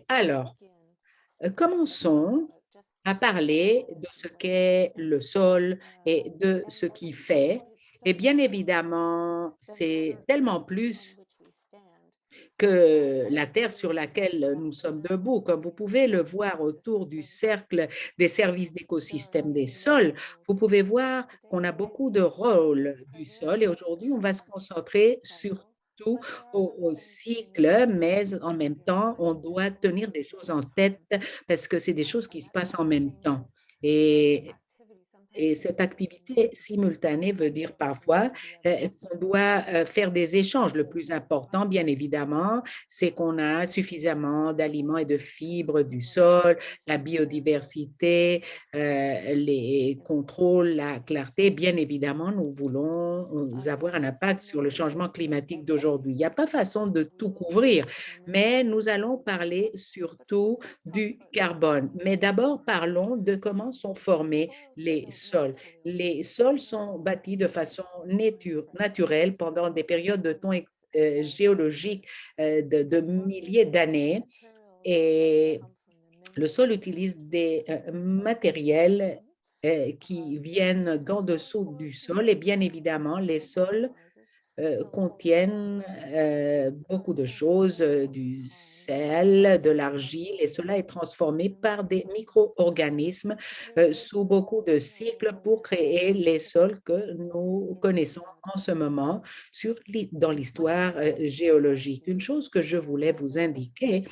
Alors, commençons à parler de ce qu'est le sol et de ce qu'il fait. Et bien évidemment, c'est tellement plus que la terre sur laquelle nous sommes debout. Comme vous pouvez le voir autour du cercle des services d'écosystème des sols, vous pouvez voir qu'on a beaucoup de rôles du sol et aujourd'hui, on va se concentrer surtout au cycle, mais en même temps, on doit tenir des choses en tête parce que c'est des choses qui se passent en même temps. Et et cette activité simultanée veut dire parfois qu'on doit faire des échanges. Le plus important, bien évidemment, c'est qu'on a suffisamment d'aliments et de fibres du sol, la biodiversité, les contrôles, la clarté. Bien évidemment, nous voulons avoir un impact sur le changement climatique d'aujourd'hui. Il n'y a pas façon de tout couvrir, mais nous allons parler surtout du carbone. Mais d'abord, parlons de comment sont formés les sols. Les sols sont bâtis de façon naturelle pendant des périodes de temps géologiques de milliers d'années et le sol utilise des matériels qui viennent d'en dessous du sol et bien évidemment, les sols contiennent beaucoup de choses, du sel, de l'argile, et cela est transformé par des micro-organismes sous beaucoup de cycles pour créer les sols que nous connaissons en ce moment dans l'histoire géologique. Une chose que je voulais vous indiquer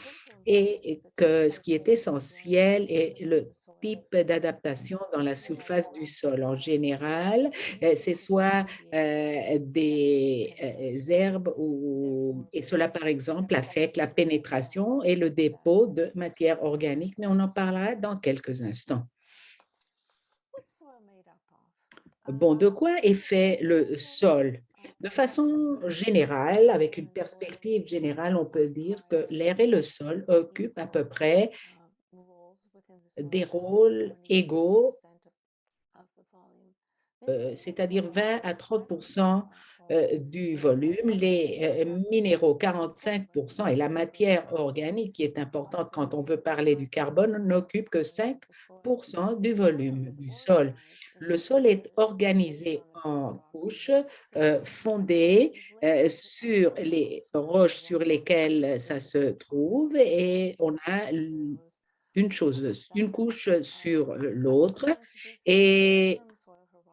et que ce qui est essentiel est le type d'adaptation dans la surface du sol. En général, c'est soit des herbes et cela, par exemple, affecte la pénétration et le dépôt de matière organique, mais on en parlera dans quelques instants. Bon, de quoi est fait le sol? De façon générale, avec une perspective générale, on peut dire que l'air et le sol occupent à peu près des rôles égaux, c'est-à-dire 20 à 30 du volume, les minéraux 45 et la matière organique, qui est importante quand on veut parler du carbone, n'occupe que 5 du volume du sol. Le sol est organisé en couches fondées sur les roches sur lesquelles ça se trouve et on a une couche sur l'autre et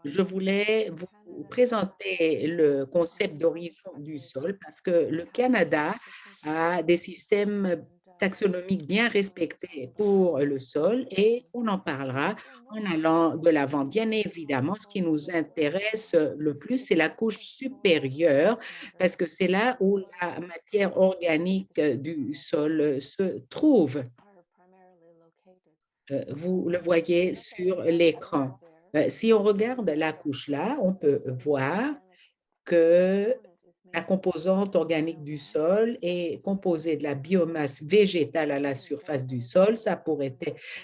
je voulais vous présenter le concept d'horizon du sol parce que le Canada a des systèmes taxonomiques bien respectés pour le sol et on en parlera en allant de l'avant. Bien évidemment, ce qui nous intéresse le plus, c'est la couche supérieure parce que c'est là où la matière organique du sol se trouve. Vous le voyez sur l'écran. Si on regarde la couche là, on peut voir que la composante organique du sol est composée de la biomasse végétale à la surface du sol. Ça pourrait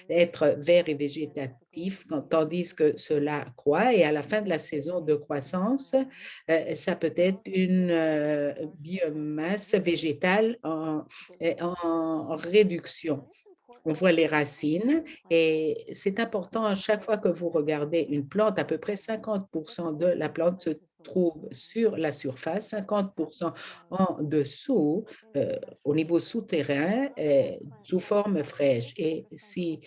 être vert et végétatif, tandis que cela croît. Et à la fin de la saison de croissance, ça peut être une biomasse végétale en réduction. On voit les racines et c'est important à chaque fois que vous regardez une plante, à peu près 50% de la plante se trouve sur la surface, 50% en dessous, au niveau souterrain, sous forme fraîche. Et si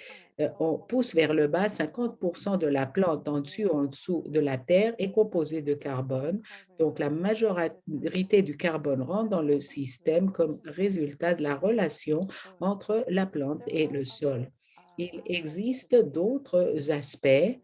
on pousse vers le bas, 50% de la plante en dessous de la terre est composée de carbone. Donc, la majorité du carbone rentre dans le système comme résultat de la relation entre la plante et le sol. Il existe d'autres aspects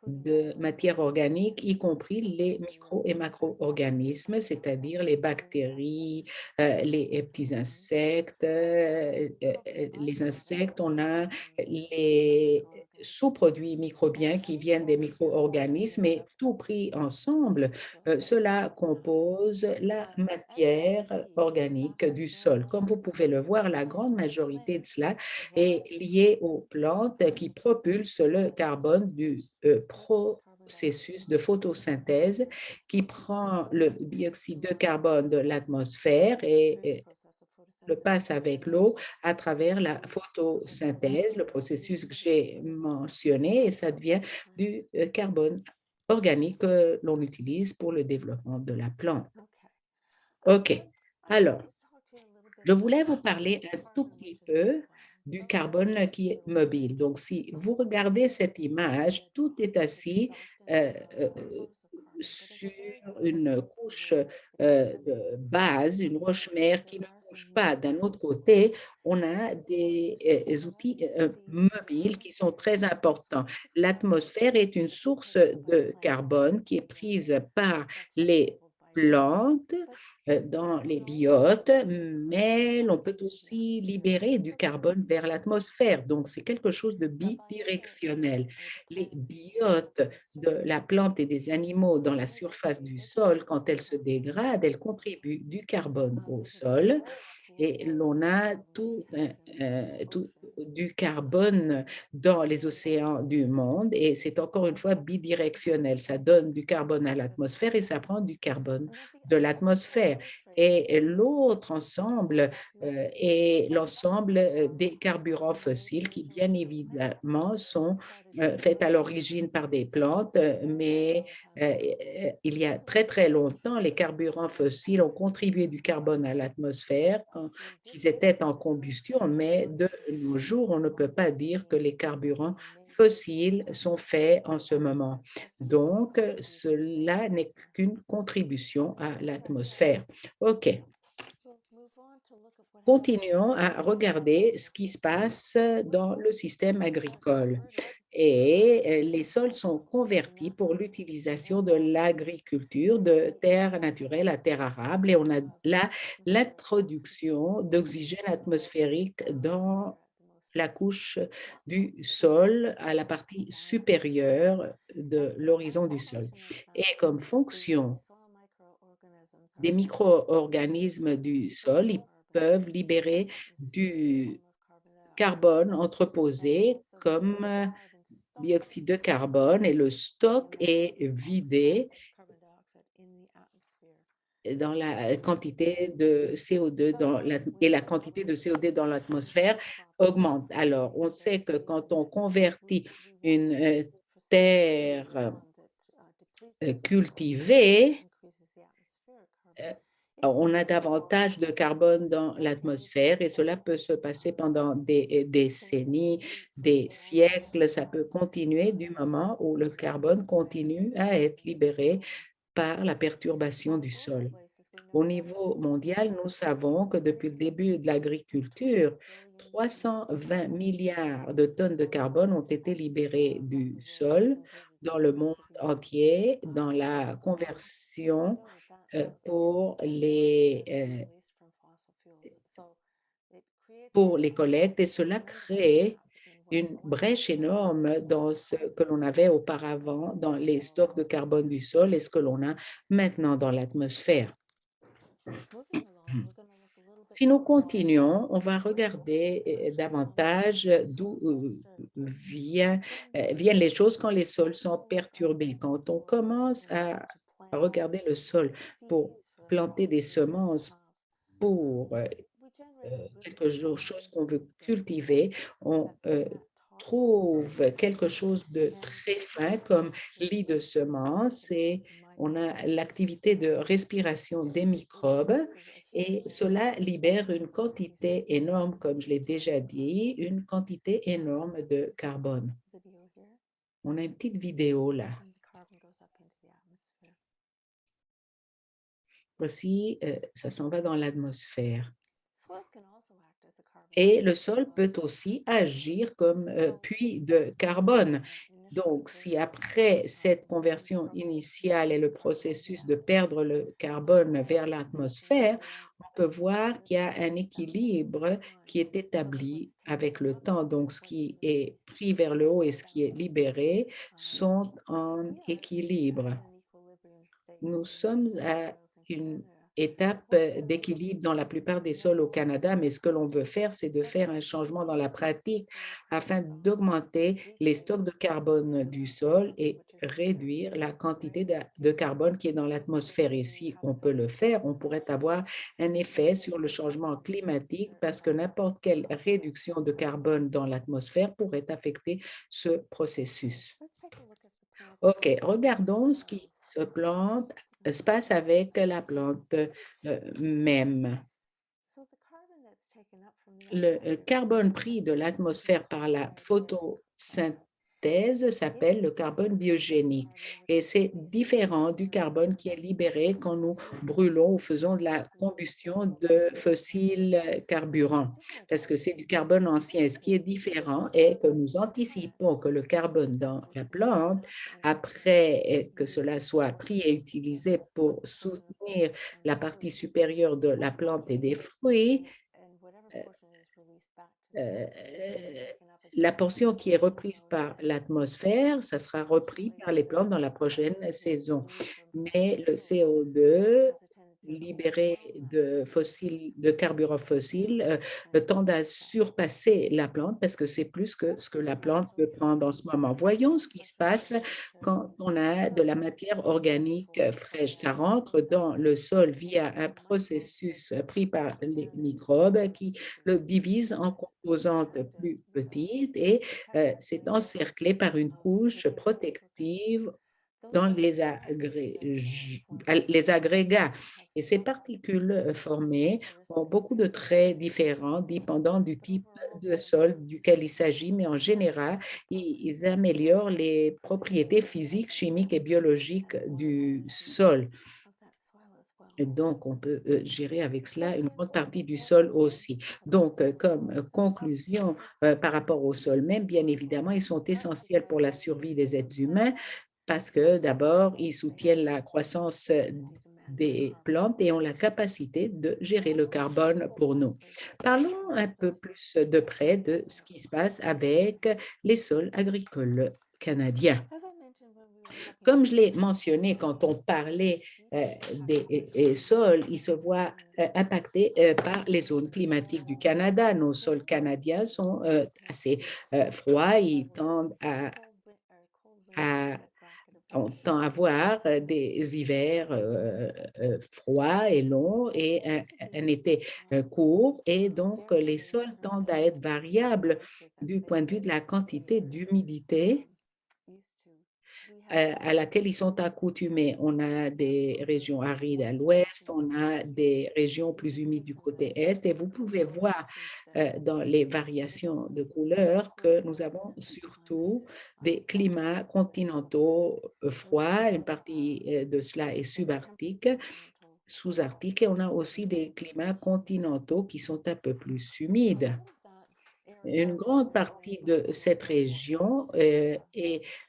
de matière organique, y compris les micro- et macro-organismes, c'est-à-dire les bactéries, les petits insectes, les insectes, on a les sous-produits microbiens qui viennent des micro-organismes et tout pris ensemble, cela compose la matière organique du sol. Comme vous pouvez le voir, la grande majorité de cela est liée aux plantes qui propulsent le carbone du processus de photosynthèse qui prend le dioxyde de carbone de l'atmosphère et le passe avec l'eau à travers la photosynthèse, le processus que j'ai mentionné, et ça devient du carbone organique que l'on utilise pour le développement de la plante. OK. Alors, je voulais vous parler un tout petit peu du carbone qui est mobile. Donc, si vous regardez cette image, tout est assis euh, euh, sur une couche de base, une roche-mère qui ne bouge pas. D'un autre côté, on a des outils mobiles qui sont très importants. L'atmosphère est une source de carbone qui est prise par les plantes dans les biotes, mais l'on peut aussi libérer du carbone vers l'atmosphère. Donc, c'est quelque chose de bidirectionnel. Les biotes de la plante et des animaux dans la surface du sol, quand elles se dégradent, elles contribuent du carbone au sol et l'on a tout du carbone dans les océans du monde et c'est encore une fois bidirectionnel. Ça donne du carbone à l'atmosphère et ça prend du carbone de l'atmosphère. Et l'autre ensemble est l'ensemble des carburants fossiles qui, bien évidemment, sont faits à l'origine par des plantes, mais il y a très, très longtemps, les carburants fossiles ont contribué du carbone à l'atmosphère quand ils étaient en combustion, mais de nos jours, on ne peut pas dire que les carburants fossiles sont faits en ce moment. Donc, cela n'est qu'une contribution à l'atmosphère. OK. Continuons à regarder ce qui se passe dans le système agricole. Et les sols sont convertis pour l'utilisation de l'agriculture de terre naturelle à terre arable. Et on a là l'introduction d'oxygène atmosphérique dans la couche du sol à la partie supérieure de l'horizon du sol. Et comme fonction des micro-organismes du sol, ils peuvent libérer du carbone entreposé comme dioxyde de carbone et le stock est vidé dans la quantité de CO2 et la quantité de CO2 dans l'atmosphère augmente. Alors, on sait que quand on convertit une terre cultivée, euh, on a davantage de carbone dans l'atmosphère et cela peut se passer pendant des décennies, des siècles. Ça peut continuer du moment où le carbone continue à être libéré par la perturbation du sol. Au niveau mondial, nous savons que depuis le début de l'agriculture, 320 milliards de tonnes de carbone ont été libérées du sol dans le monde entier dans la conversion pour les collectes et cela crée une brèche énorme dans ce que l'on avait auparavant dans les stocks de carbone du sol et ce que l'on a maintenant dans l'atmosphère. Si nous continuons, on va regarder davantage d'où viennent les choses quand les sols sont perturbés. Quand on commence à regarder le sol pour planter des semences pour quelque chose qu'on veut cultiver, on trouve quelque chose de très fin comme lit de semences et on a l'activité de respiration des microbes et cela libère une quantité énorme, comme je l'ai déjà dit, une quantité énorme de carbone. On a une petite vidéo là. Voici, ça s'en va dans l'atmosphère. Et le sol peut aussi agir comme puits de carbone. Donc, si après cette conversion initiale et le processus de perdre le carbone vers l'atmosphère, on peut voir qu'il y a un équilibre qui est établi avec le temps. Donc, ce qui est pris vers le haut et ce qui est libéré sont en équilibre. Nous sommes à une étape d'équilibre dans la plupart des sols au Canada, mais ce que l'on veut faire, c'est de faire un changement dans la pratique afin d'augmenter les stocks de carbone du sol et réduire la quantité de carbone qui est dans l'atmosphère. Et si on peut le faire, on pourrait avoir un effet sur le changement climatique parce que n'importe quelle réduction de carbone dans l'atmosphère pourrait affecter ce processus. OK, regardons ce qui se passe avec la plante même. Le carbone pris de l'atmosphère par la photosynthèse s'appelle le carbone biogénique et c'est différent du carbone qui est libéré quand nous brûlons ou faisons de la combustion de fossiles carburants, parce que c'est du carbone ancien. Ce qui est différent est que nous anticipons que le carbone dans la plante, après que cela soit pris et utilisé pour soutenir la partie supérieure de la plante et des fruits, euh, la portion qui est reprise par l'atmosphère, ça sera repris par les plantes dans la prochaine saison. Mais le CO2 libéré de carburants fossiles tend à surpasser la plante parce que c'est plus que ce que la plante peut prendre en ce moment. Voyons ce qui se passe quand on a de la matière organique fraîche. Ça rentre dans le sol via un processus pris par les microbes qui le divise en composantes plus petites et c'est encerclé par une couche protective dans les agrégats. Et ces particules formées ont beaucoup de traits différents dépendant du type de sol duquel il s'agit, mais en général, ils améliorent les propriétés physiques, chimiques et biologiques du sol. Et donc, on peut gérer avec cela une grande partie du sol aussi. Donc, comme conclusion par rapport au sol même, bien évidemment, ils sont essentiels pour la survie des êtres humains parce que d'abord, ils soutiennent la croissance des plantes et ont la capacité de gérer le carbone pour nous. Parlons un peu plus de près de ce qui se passe avec les sols agricoles canadiens. Comme je l'ai mentionné quand on parlait des sols, ils se voient impactés par les zones climatiques du Canada. Nos sols canadiens sont assez froids, ils tendent à on tend à avoir des hivers froids et longs et un été court et donc les sols tendent à être variables du point de vue de la quantité d'humidité à laquelle ils sont accoutumés. On a des régions arides à l'ouest, on a des régions plus humides du côté est, et vous pouvez voir dans les variations de couleurs que nous avons surtout des climats continentaux froids, une partie de cela est subarctique, sous-arctique, et on a aussi des climats continentaux qui sont un peu plus humides. Une grande partie de cette région est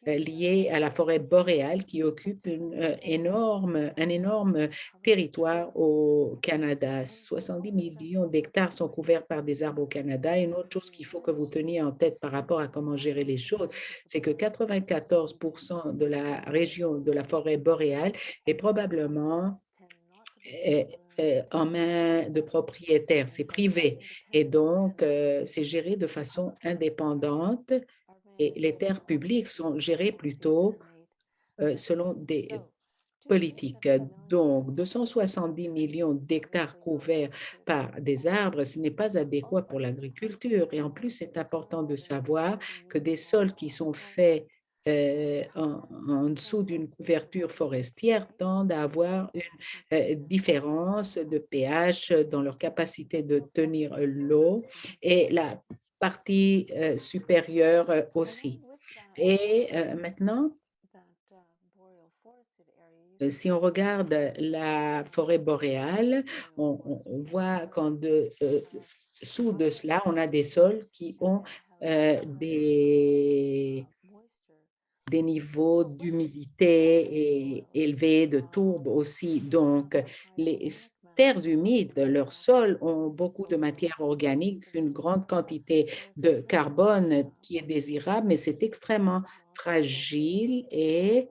liée à la forêt boréale qui occupe un énorme territoire au Canada. 70 millions d'hectares sont couverts par des arbres au Canada. Une autre chose qu'il faut que vous teniez en tête par rapport à comment gérer les choses, c'est que 94% de la région de la forêt boréale est probablement en main de propriétaires, c'est privé. Et donc, c'est géré de façon indépendante et les terres publiques sont gérées plutôt selon des politiques. Donc, 270 millions d'hectares couverts par des arbres, ce n'est pas adéquat pour l'agriculture. Et en plus, c'est important de savoir que des sols qui sont faits en dessous d'une couverture forestière tendent à avoir une différence de pH dans leur capacité de tenir l'eau et la partie supérieure aussi. Et maintenant, si on regarde la forêt boréale, on voit qu'en dessous de cela, on a des sols qui ont des niveaux d'humidité élevés, de tourbe aussi. Donc, les terres humides, leurs sols ont beaucoup de matière organique, une grande quantité de carbone qui est désirable, mais c'est extrêmement fragile et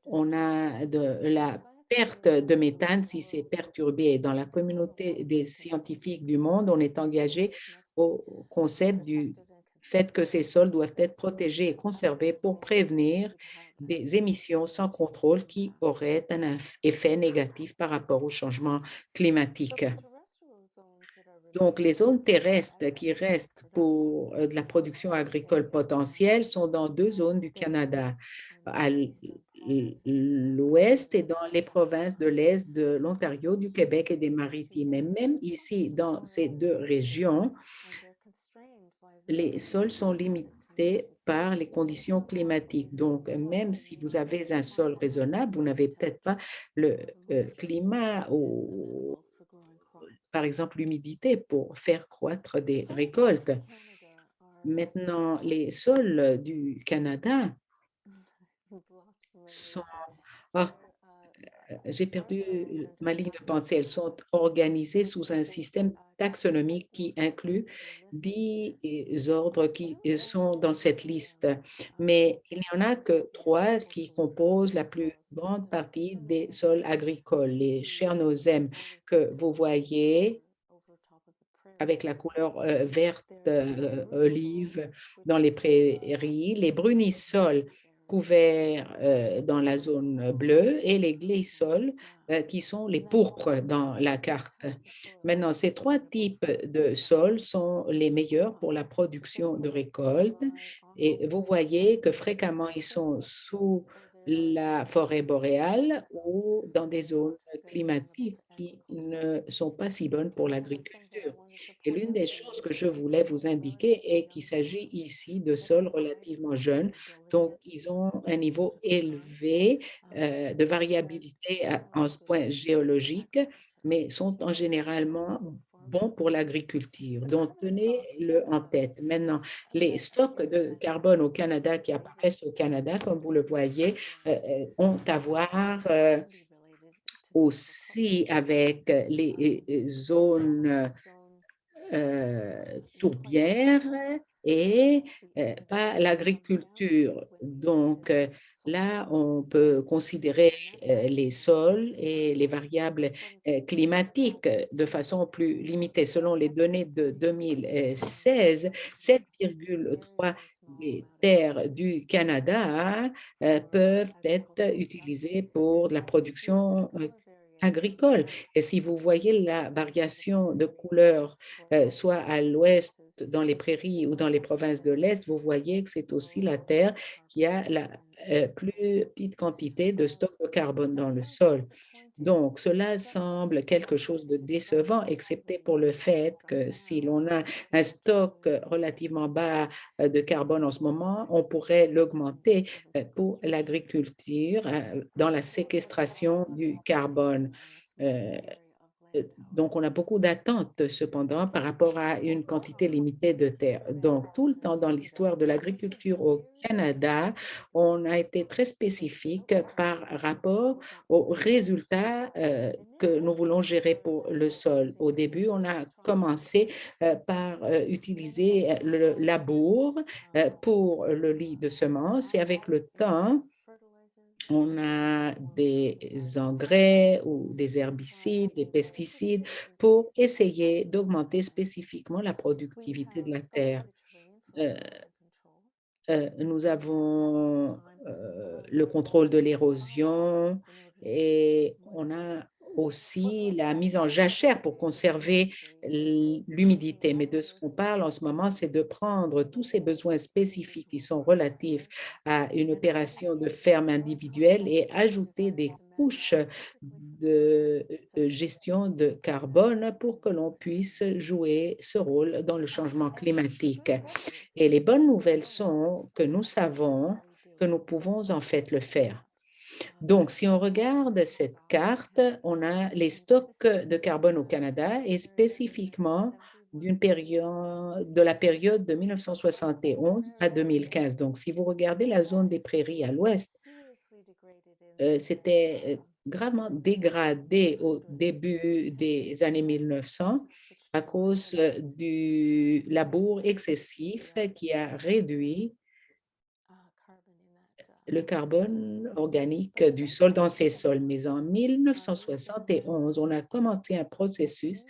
on a de la perte de méthane si c'est perturbé. Dans la communauté des scientifiques du monde, on est engagé au concept du fait que ces sols doivent être protégés et conservés pour prévenir des émissions sans contrôle qui auraient un effet négatif par rapport au changement climatique. Donc, les zones terrestres qui restent pour de la production agricole potentielle sont dans deux zones du Canada, à l'ouest et dans les provinces de l'est de l'Ontario, du Québec et des Maritimes. Et même ici, dans ces deux régions, les sols sont limités par les conditions climatiques. Donc, même si vous avez un sol raisonnable, vous n'avez peut-être pas le climat ou, par exemple, l'humidité pour faire croître des récoltes. Maintenant, les sols du Canada sont... Ah, j'ai perdu ma ligne de pensée. Elles sont organisées sous un système taxonomique qui inclut 10 ordres qui sont dans cette liste. Mais il n'y en a que 3 qui composent la plus grande partie des sols agricoles. Les chernozèmes que vous voyez avec la couleur verte olive dans les prairies, les brunissols couverts dans la zone bleue et les glissols qui sont les pourpres dans la carte. Maintenant, ces 3 types de sols sont les meilleurs pour la production de récoltes et vous voyez que fréquemment ils sont sous la forêt boréale ou dans des zones climatiques qui ne sont pas si bonnes pour l'agriculture. Et l'une des choses que je voulais vous indiquer est qu'il s'agit ici de sols relativement jeunes, donc ils ont un niveau élevé de variabilité en ce point géologique, mais sont en généralement bons pour l'agriculture. Donc, tenez-le en tête. Maintenant, les stocks de carbone au Canada qui apparaissent au Canada, comme vous le voyez, ont à voir aussi avec les zones tourbière et pas l'agriculture. Donc, là, on peut considérer les sols et les variables climatiques de façon plus limitée. Selon les données de 2016, 7,3 des terres du Canada peuvent être utilisées pour de la production agricole. Et si vous voyez la variation de couleur, soit à l'ouest, dans les prairies ou dans les provinces de l'Est, vous voyez que c'est aussi la terre qui a la plus petite quantité de stock de carbone dans le sol. Donc, cela semble quelque chose de décevant, excepté pour le fait que si l'on a un stock relativement bas de carbone en ce moment, on pourrait l'augmenter pour l'agriculture dans la séquestration du carbone. Euh, donc, on a beaucoup d'attentes cependant par rapport à une quantité limitée de terre. Donc, tout le temps dans l'histoire de l'agriculture au Canada, on a été très spécifique par rapport aux résultats que nous voulons gérer pour le sol. Au début, on a commencé par utiliser le labour pour le lit de semences et avec le temps, on a des engrais ou des herbicides, des pesticides pour essayer d'augmenter spécifiquement la productivité de la terre. Euh, nous avons le contrôle de l'érosion et on a aussi la mise en jachère pour conserver l'humidité. Mais de ce qu'on parle en ce moment, c'est de prendre tous ces besoins spécifiques qui sont relatifs à une opération de ferme individuelle et ajouter des couches de gestion de carbone pour que l'on puisse jouer ce rôle dans le changement climatique. Et les bonnes nouvelles sont que nous savons que nous pouvons en fait le faire. Donc, si on regarde cette carte, on a les stocks de carbone au Canada et spécifiquement d'une période, de la période de 1971 à 2015. Donc, si vous regardez la zone des prairies à l'ouest, c'était gravement dégradé au début des années 1900 à cause du labour excessif qui a réduit le carbone organique du sol dans ces sols. Mais en 1971, on a commencé un processus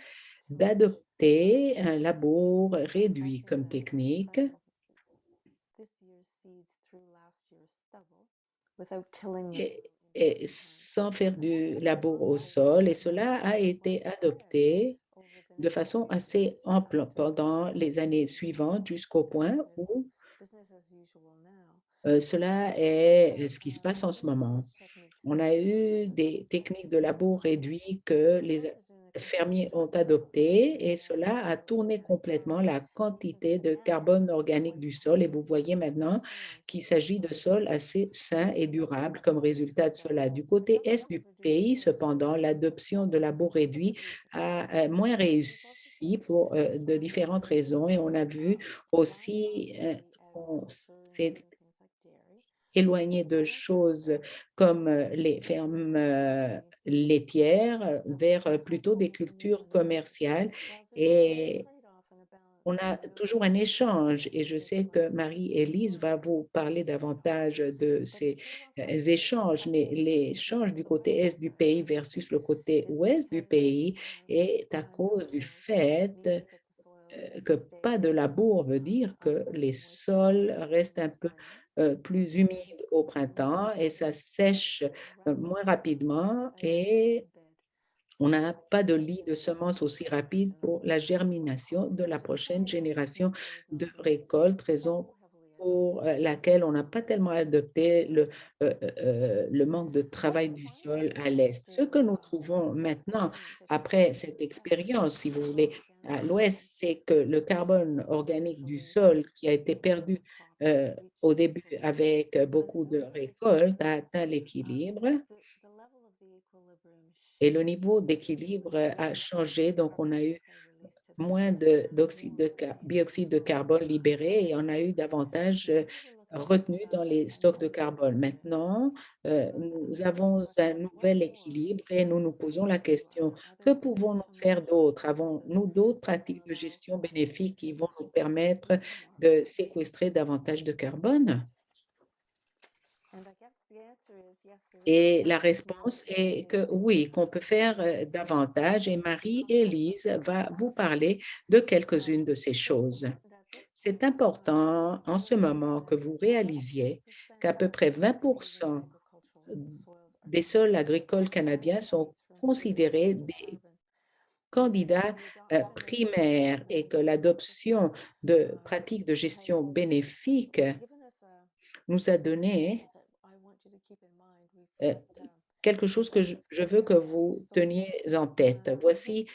d'adopter un labour réduit comme technique et sans faire du labour au sol. Et cela a été adopté de façon assez ample pendant les années suivantes jusqu'au point où cela est ce qui se passe en ce moment. On a eu des techniques de labour réduit que les fermiers ont adoptées et cela a tourné complètement la quantité de carbone organique du sol et vous voyez maintenant qu'il s'agit de sols assez sains et durables comme résultat de cela. Du côté est du pays, cependant, l'adoption de labour réduit a moins réussi pour de différentes raisons et on a vu aussi qu'on s'est éloigné de choses comme les fermes laitières vers plutôt des cultures commerciales et on a toujours un échange et je sais que Marie-Élise va vous parler davantage de ces échanges, mais l'échange du côté est du pays versus le côté ouest du pays est à cause du fait que pas de labour veut dire que les sols restent un peu plus humides au printemps et ça sèche moins rapidement et on n'a pas de lit de semences aussi rapide pour la germination de la prochaine génération de récoltes, raison pour laquelle on n'a pas tellement adopté le manque de travail du sol à l'est. Ce que nous trouvons maintenant, après cette expérience, si vous voulez, à l'ouest, c'est que le carbone organique du sol qui a été perdu au début avec beaucoup de récoltes a atteint l'équilibre et le niveau d'équilibre a changé. Donc, on a eu moins bioxyde de carbone libéré et on a eu davantage retenu dans les stocks de carbone. Maintenant, nous avons un nouvel équilibre et nous nous posons la question, que pouvons-nous faire d'autre? Avons-nous d'autres pratiques de gestion bénéfiques qui vont nous permettre de séquestrer davantage de carbone? Et la réponse est que oui, qu'on peut faire davantage et Marie-Élise va vous parler de quelques-unes de ces choses. C'est important en ce moment que vous réalisiez qu'à peu près 20% des sols agricoles canadiens sont considérés des candidats primaires et que l'adoption de pratiques de gestion bénéfiques nous a donné euh, quelque chose que je veux que vous teniez en tête. Voici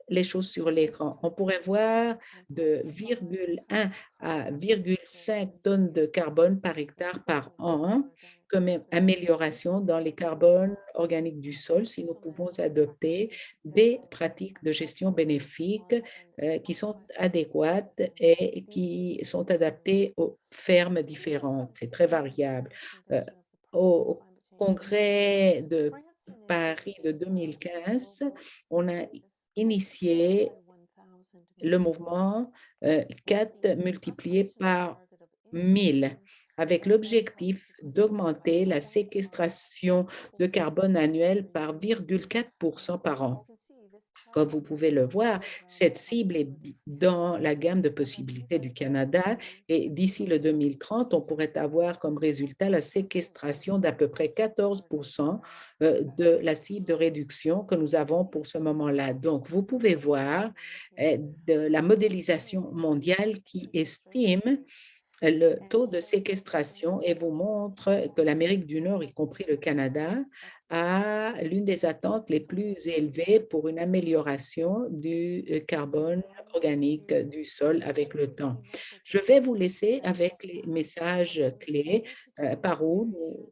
les choses sur l'écran. On pourrait voir de 1,1 à 1,5 tonnes de carbone par hectare par an comme amélioration dans les carbones organiques du sol si nous pouvons adopter des pratiques de gestion bénéfique qui sont adéquates et qui sont adaptées aux fermes différentes. C'est très variable. Euh, au congrès de Paris de 2015, on a initié le mouvement 4 multiplié par 1000 avec l'objectif d'augmenter la séquestration de carbone annuelle par 0,4% par an. Comme vous pouvez le voir, cette cible est dans la gamme de possibilités du Canada et d'ici le 2030, on pourrait avoir comme résultat la séquestration d'à peu près 14% de la cible de réduction que nous avons pour ce moment-là. Donc, vous pouvez voir de la modélisation mondiale qui estime le taux de séquestration et vous montre que l'Amérique du Nord, y compris le Canada, a l'une des attentes les plus élevées pour une amélioration du carbone organique du sol avec le temps. Je vais vous laisser avec les messages clés par où nous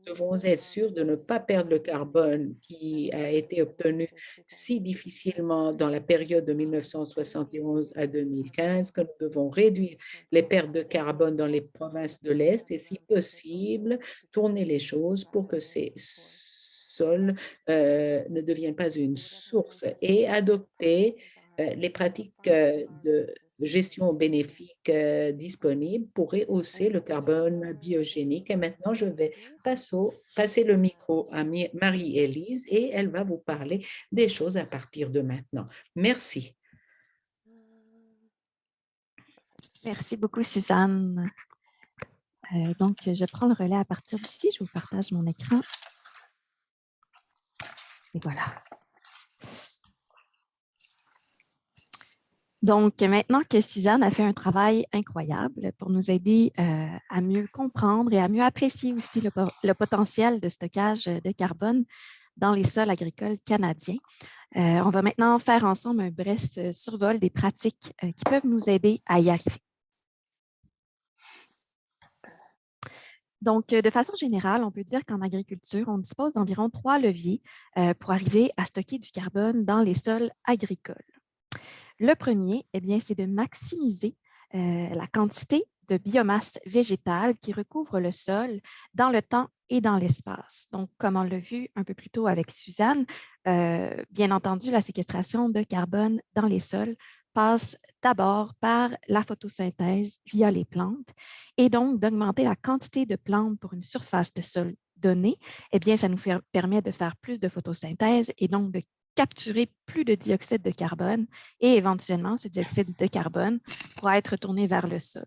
devons être sûrs de ne pas perdre le carbone qui a été obtenu si difficilement dans la période de 1971 à 2015 que nous devons réduire les pertes de carbone dans les provinces de l'Est et, si possible, tourner les choses pour que ces sols ne deviennent pas une source et adopter les pratiques de gestion bénéfique disponibles pour rehausser le carbone biogénique. Et maintenant, je vais passer le micro à Marie-Élise et elle va vous parler des choses à partir de maintenant. Merci. Merci beaucoup, Suzanne. Donc, je prends le relais à partir d'ici. Je vous partage mon écran. Et voilà. Donc, maintenant que Suzanne a fait un travail incroyable pour nous aider à mieux comprendre et à mieux apprécier aussi le potentiel de stockage de carbone dans les sols agricoles canadiens, on va maintenant faire ensemble un bref survol des pratiques qui peuvent nous aider à y arriver. Donc, de façon générale, on peut dire qu'en agriculture, on dispose d'environ 3 leviers pour arriver à stocker du carbone dans les sols agricoles. Le premier, eh bien, c'est de maximiser la quantité de biomasse végétale qui recouvre le sol dans le temps et dans l'espace. Donc, comme on l'a vu un peu plus tôt avec Suzanne, bien entendu, la séquestration de carbone dans les sols passe d'abord par la photosynthèse via les plantes et donc d'augmenter la quantité de plantes pour une surface de sol donnée, eh bien, ça nous permet de faire plus de photosynthèse et donc de capturer plus de dioxyde de carbone et éventuellement, ce dioxyde de carbone pourra être retourné vers le sol.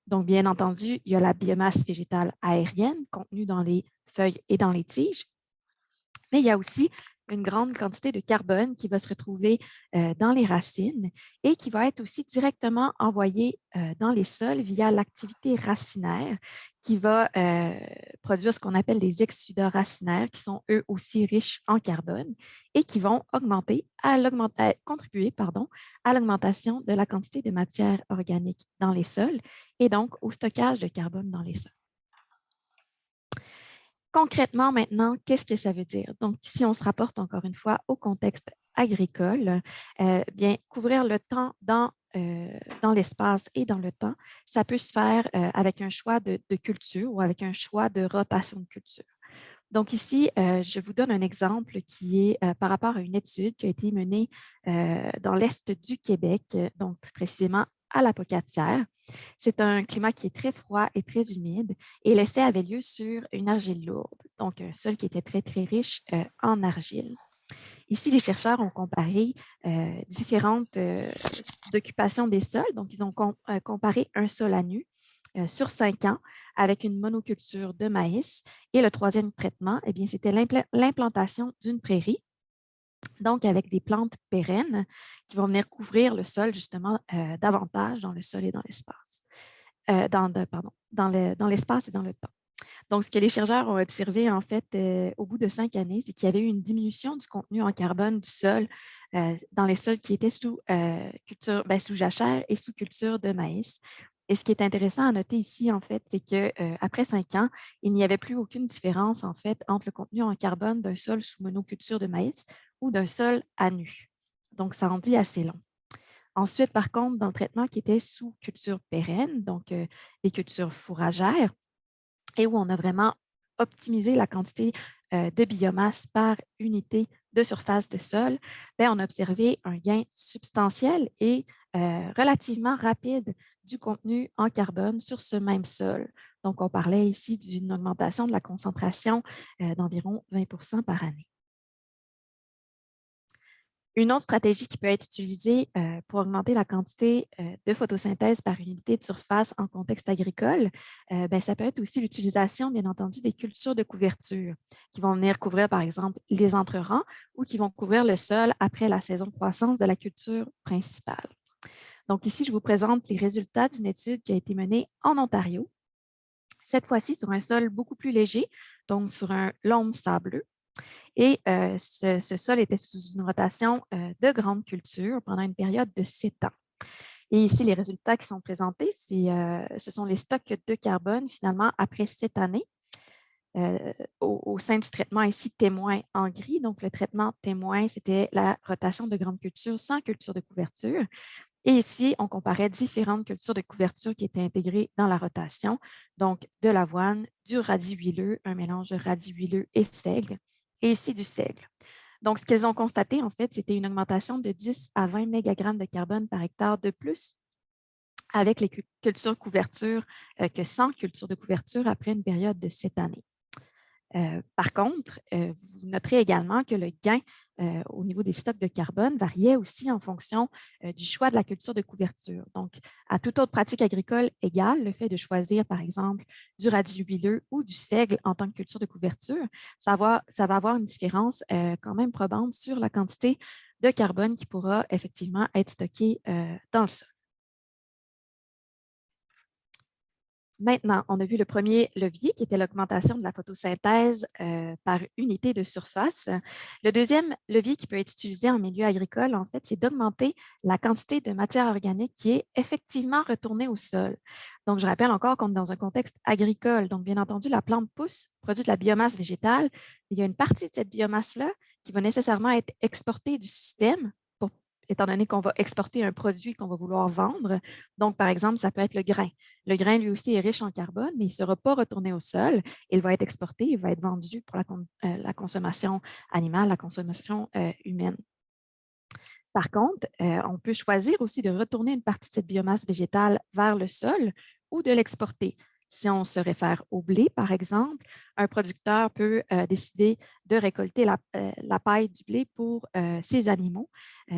Donc, bien entendu, il y a la biomasse végétale aérienne contenue dans les feuilles et dans les tiges, mais il y a aussi une grande quantité de carbone qui va se retrouver dans les racines et qui va être aussi directement envoyé dans les sols via l'activité racinaire qui va produire ce qu'on appelle des exsudats racinaires qui sont eux aussi riches en carbone et qui vont contribuer à l'augmentation de la quantité de matière organique dans les sols et donc au stockage de carbone dans les sols. Concrètement, maintenant, qu'est-ce que ça veut dire? Donc, si on se rapporte encore une fois au contexte agricole, bien, couvrir le temps dans l'espace et dans le temps, ça peut se faire avec un choix de culture ou avec un choix de rotation de culture. Donc ici, je vous donne un exemple qui est par rapport à une étude qui a été menée dans l'Est du Québec, donc plus précisément à la Pocatière. C'est un climat qui est très froid et très humide et l'essai avait lieu sur une argile lourde, donc un sol qui était très, très riche en argile. Ici, les chercheurs ont comparé différentes occupations des sols. Donc, ils ont comparé un sol à nu sur 5 ans avec une monoculture de maïs. Et le troisième traitement, eh bien, c'était l'implantation d'une prairie, donc avec des plantes pérennes qui vont venir couvrir le sol justement davantage dans le sol et dans l'espace. Dans l'espace et dans le temps. Donc, ce que les chercheurs ont observé, en fait, au bout de 5 années, c'est qu'il y avait eu une diminution du contenu en carbone du sol dans les sols qui étaient sous sous jachère et sous culture de maïs. Et ce qui est intéressant à noter ici, en fait, c'est qu'après 5 ans, il n'y avait plus aucune différence, en fait, entre le contenu en carbone d'un sol sous monoculture de maïs ou d'un sol à nu. Donc, ça en dit assez long. Ensuite, par contre, dans le traitement qui était sous culture pérenne, donc des cultures fourragères, et où on a vraiment optimisé la quantité de biomasse par unité de surface de sol, bien, on a observé un gain substantiel et relativement rapide du contenu en carbone sur ce même sol. Donc, on parlait ici d'une augmentation de la concentration d'environ 20 % par année. Une autre stratégie qui peut être utilisée pour augmenter la quantité de photosynthèse par unité de surface en contexte agricole, ça peut être aussi l'utilisation, bien entendu, des cultures de couverture qui vont venir couvrir, par exemple, les entrerangs ou qui vont couvrir le sol après la saison de croissance de la culture principale. Donc ici, je vous présente les résultats d'une étude qui a été menée en Ontario, cette fois-ci sur un sol beaucoup plus léger, donc sur un loam sableux. Et ce sol était sous une rotation de grande culture pendant une période de 7 ans. Et ici, les résultats qui sont présentés, ce sont les stocks de carbone finalement après 7 années au sein du traitement ici témoin en gris. Donc, le traitement témoin, c'était la rotation de grande culture sans culture de couverture. Et ici, on comparait différentes cultures de couverture qui étaient intégrées dans la rotation, donc de l'avoine, du radis huileux, un mélange de radis huileux et seigle, et ici du seigle. Donc, ce qu'ils ont constaté, en fait, c'était une augmentation de 10 à 20 mégagrammes de carbone par hectare de plus avec les cultures couverture que sans culture de couverture après une période de 7 années. Par contre, vous noterez également que le gain au niveau des stocks de carbone variait aussi en fonction du choix de la culture de couverture. Donc, à toute autre pratique agricole égale, le fait de choisir, par exemple, du radis huileux ou du seigle en tant que culture de couverture, ça va avoir une différence quand même probante sur la quantité de carbone qui pourra effectivement être stocké dans le sol. Maintenant, on a vu le premier levier qui était l'augmentation de la photosynthèse par unité de surface. Le deuxième levier qui peut être utilisé en milieu agricole, en fait, c'est d'augmenter la quantité de matière organique qui est effectivement retournée au sol. Donc, je rappelle encore qu'on est dans un contexte agricole. Donc, bien entendu, la plante pousse, produit de la biomasse végétale. Il y a une partie de cette biomasse-là qui va nécessairement être exportée du système étant donné qu'on va exporter un produit qu'on va vouloir vendre. Donc, par exemple, ça peut être le grain. Le grain, lui aussi, est riche en carbone, mais il ne sera pas retourné au sol. Il va être exporté, il va être vendu pour la consommation animale, la consommation humaine. Par contre, on peut choisir aussi de retourner une partie de cette biomasse végétale vers le sol ou de l'exporter. Si on se réfère au blé, par exemple, un producteur peut décider de récolter la paille du blé pour ses animaux,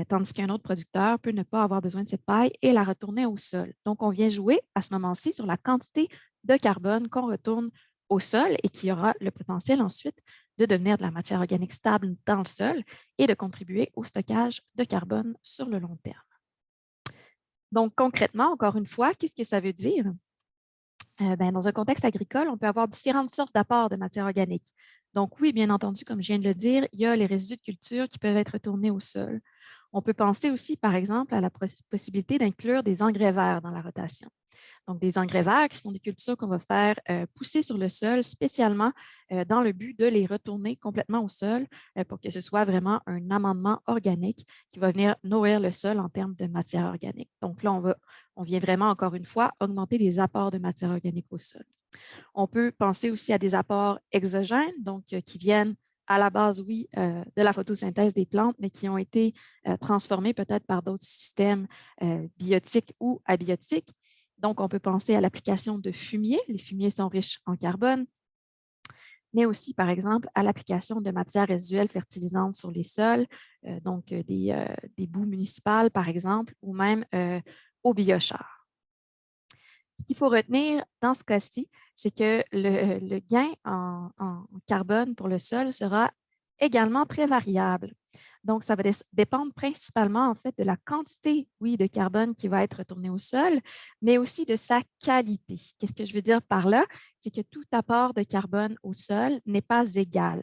tandis qu'un autre producteur peut ne pas avoir besoin de cette paille et la retourner au sol. Donc, on vient jouer à ce moment-ci sur la quantité de carbone qu'on retourne au sol et qui aura le potentiel ensuite de devenir de la matière organique stable dans le sol et de contribuer au stockage de carbone sur le long terme. Donc, concrètement, encore une fois, qu'est-ce que ça veut dire? Dans un contexte agricole, on peut avoir différentes sortes d'apports de matière organique. Donc, oui, bien entendu, comme je viens de le dire, il y a les résidus de culture qui peuvent être retournés au sol. On peut penser aussi, par exemple, à la possibilité d'inclure des engrais verts dans la rotation. Donc, des engrais verts qui sont des cultures qu'on va faire pousser sur le sol spécialement dans le but de les retourner complètement au sol pour que ce soit vraiment un amendement organique qui va venir nourrir le sol en termes de matière organique. Donc là, on vient vraiment, encore une fois, augmenter les apports de matière organique au sol. On peut penser aussi à des apports exogènes, donc qui viennent à la base, oui, de la photosynthèse des plantes, mais qui ont été transformés peut-être par d'autres systèmes biotiques ou abiotiques. Donc, on peut penser à l'application de fumier. Les fumiers sont riches en carbone, mais aussi, par exemple, à l'application de matières résiduelles fertilisantes sur les sols, donc des boues municipales, par exemple, ou même au biochar. Ce qu'il faut retenir dans ce cas-ci, c'est que le gain en carbone pour le sol sera également très variable. Donc, ça va dépendre principalement en fait de la quantité, oui, de carbone qui va être retourné au sol, mais aussi de sa qualité. Qu'est-ce que je veux dire par là? C'est que tout apport de carbone au sol n'est pas égal.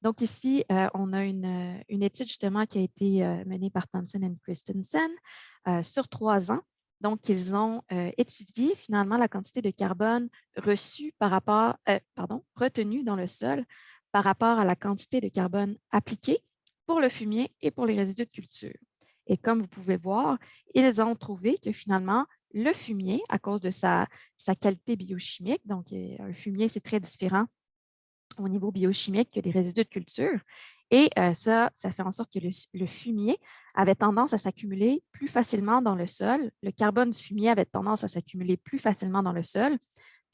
Donc, ici, on a une étude justement qui a été menée par Thompson et Christensen sur 3 ans. Donc, ils ont étudié finalement la quantité de carbone retenue dans le sol par rapport à la quantité de carbone appliquée pour le fumier et pour les résidus de culture. Et comme vous pouvez voir, ils ont trouvé que finalement, le fumier, à cause de sa qualité biochimique, donc un fumier, c'est très différent au niveau biochimique que les résidus de culture. Et ça fait en sorte que le fumier avait tendance à s'accumuler plus facilement dans le sol. Le carbone du fumier avait tendance à s'accumuler plus facilement dans le sol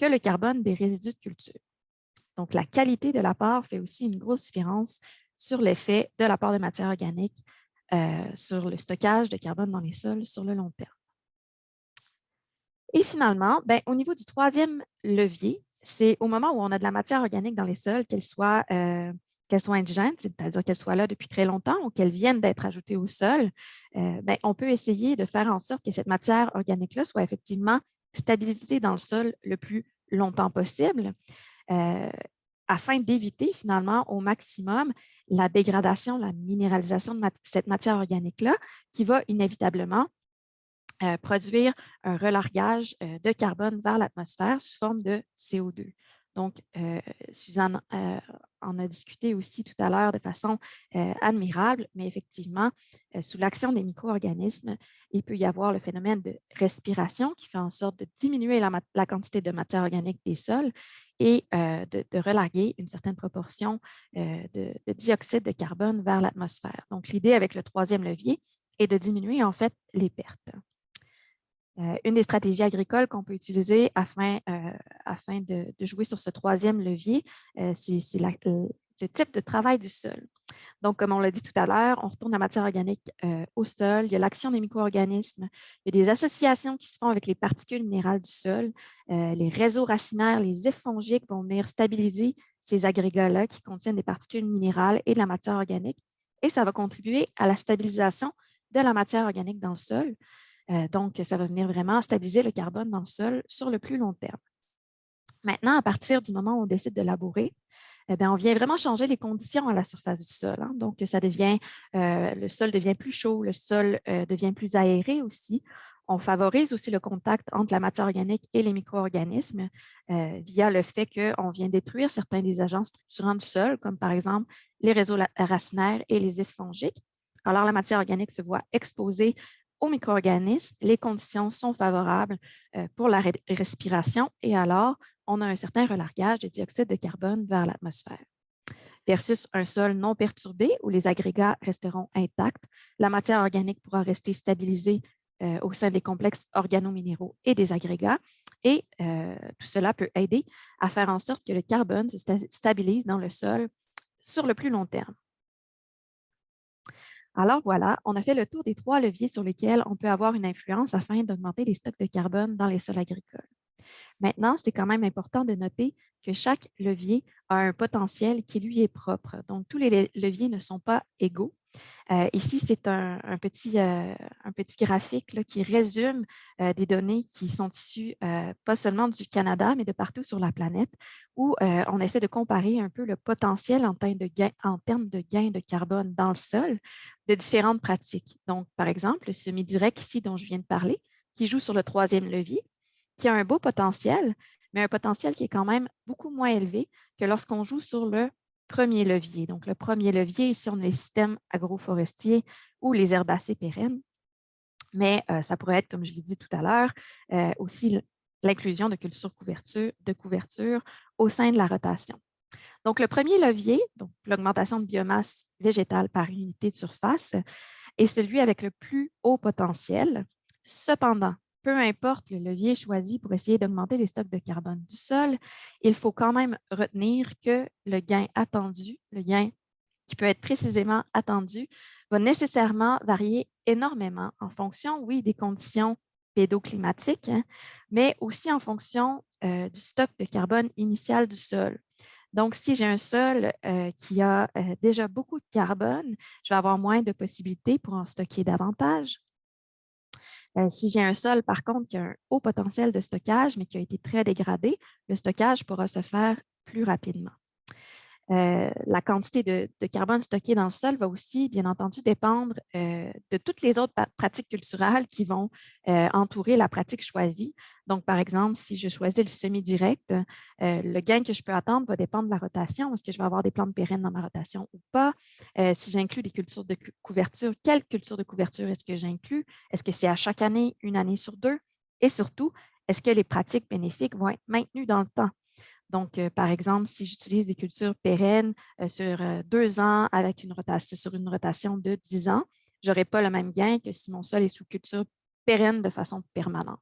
que le carbone des résidus de culture. Donc, la qualité de l'apport fait aussi une grosse différence sur l'effet de l'apport de matière organique sur le stockage de carbone dans les sols sur le long terme. Et finalement, au niveau du troisième levier, c'est au moment où on a de la matière organique dans les sols, qu'elle soit indigène, c'est-à-dire qu'elle soit là depuis très longtemps ou qu'elle vienne d'être ajoutée au sol, on peut essayer de faire en sorte que cette matière organique-là soit effectivement stabilisée dans le sol le plus longtemps possible afin d'éviter finalement au maximum la dégradation, la minéralisation de cette matière organique-là qui va inévitablement produire un relargage de carbone vers l'atmosphère sous forme de CO2. Donc, Suzanne en a discuté aussi tout à l'heure de façon admirable, mais effectivement, sous l'action des micro-organismes, il peut y avoir le phénomène de respiration qui fait en sorte de diminuer la quantité de matière organique des sols et de relarguer une certaine proportion de dioxyde de carbone vers l'atmosphère. Donc, l'idée avec le troisième levier est de diminuer en fait les pertes. Une des stratégies agricoles qu'on peut utiliser afin de jouer sur ce troisième levier, c'est le type de travail du sol. Donc, comme on l'a dit tout à l'heure, on retourne la matière organique au sol. Il y a l'action des micro-organismes. Il y a des associations qui se font avec les particules minérales du sol. Les réseaux racinaires, les ifs fongiques vont venir stabiliser ces agrégats-là qui contiennent des particules minérales et de la matière organique. Et ça va contribuer à la stabilisation de la matière organique dans le sol. Donc, ça va venir vraiment stabiliser le carbone dans le sol sur le plus long terme. Maintenant, à partir du moment où on décide de labourer, on vient vraiment changer les conditions à la surface du sol. Hein. Donc, le sol devient plus chaud, le sol devient plus aéré aussi. On favorise aussi le contact entre la matière organique et les micro-organismes via le fait qu'on vient détruire certains des agents structurants du sol, comme par exemple les réseaux racinaires et les ifs fongiques. Alors, la matière organique se voit exposée aux micro-organismes. Les conditions sont favorables pour la respiration et alors, on a un certain relargage de dioxyde de carbone vers l'atmosphère. Versus un sol non perturbé où les agrégats resteront intacts, la matière organique pourra rester stabilisée au sein des complexes organominéraux et des agrégats. Et tout cela peut aider à faire en sorte que le carbone se stabilise dans le sol sur le plus long terme. Alors voilà, on a fait le tour des 3 leviers sur lesquels on peut avoir une influence afin d'augmenter les stocks de carbone dans les sols agricoles. Maintenant, c'est quand même important de noter que chaque levier a un potentiel qui lui est propre. Donc, tous les leviers ne sont pas égaux. Ici, c'est un petit graphique là, qui résume des données qui sont issues pas seulement du Canada, mais de partout sur la planète, où on essaie de comparer un peu le potentiel en termes de gain de carbone dans le sol de différentes pratiques. Donc, par exemple, le semi-direct ici dont je viens de parler, qui joue sur le 3e levier, qui a un beau potentiel, mais un potentiel qui est quand même beaucoup moins élevé que lorsqu'on joue sur le premier levier. Donc, le premier levier, ici, on a les systèmes agroforestiers ou les herbacées pérennes, mais ça pourrait être, comme je l'ai dit tout à l'heure, aussi l'inclusion de cultures de couverture au sein de la rotation. Donc, le premier levier, donc l'augmentation de biomasse végétale par unité de surface, est celui avec le plus haut potentiel. Cependant, peu importe le levier choisi pour essayer d'augmenter les stocks de carbone du sol, il faut quand même retenir que le gain attendu, le gain qui peut être précisément attendu, va nécessairement varier énormément en fonction, oui, des conditions pédoclimatiques, hein, mais aussi en fonction du stock de carbone initial du sol. Donc, si j'ai un sol qui a déjà beaucoup de carbone, je vais avoir moins de possibilités pour en stocker davantage. Si j'ai un sol, par contre, qui a un haut potentiel de stockage, mais qui a été très dégradé, le stockage pourra se faire plus rapidement. La quantité de carbone stocké dans le sol va aussi, bien entendu, dépendre de toutes les autres pratiques culturales qui vont entourer la pratique choisie. Donc, par exemple, si je choisis le semi-direct, le gain que je peux attendre va dépendre de la rotation. Est-ce que je vais avoir des plantes pérennes dans ma rotation ou pas? Si j'inclus des cultures de couverture, quelle culture de couverture est-ce que j'inclus? Est-ce que c'est à chaque année, une année sur 2? Et surtout, est-ce que les pratiques bénéfiques vont être maintenues dans le temps? Donc, par exemple, si j'utilise des cultures pérennes sur 2 ans avec sur une rotation de 10 ans, je n'aurai pas le même gain que si mon sol est sous culture pérenne de façon permanente.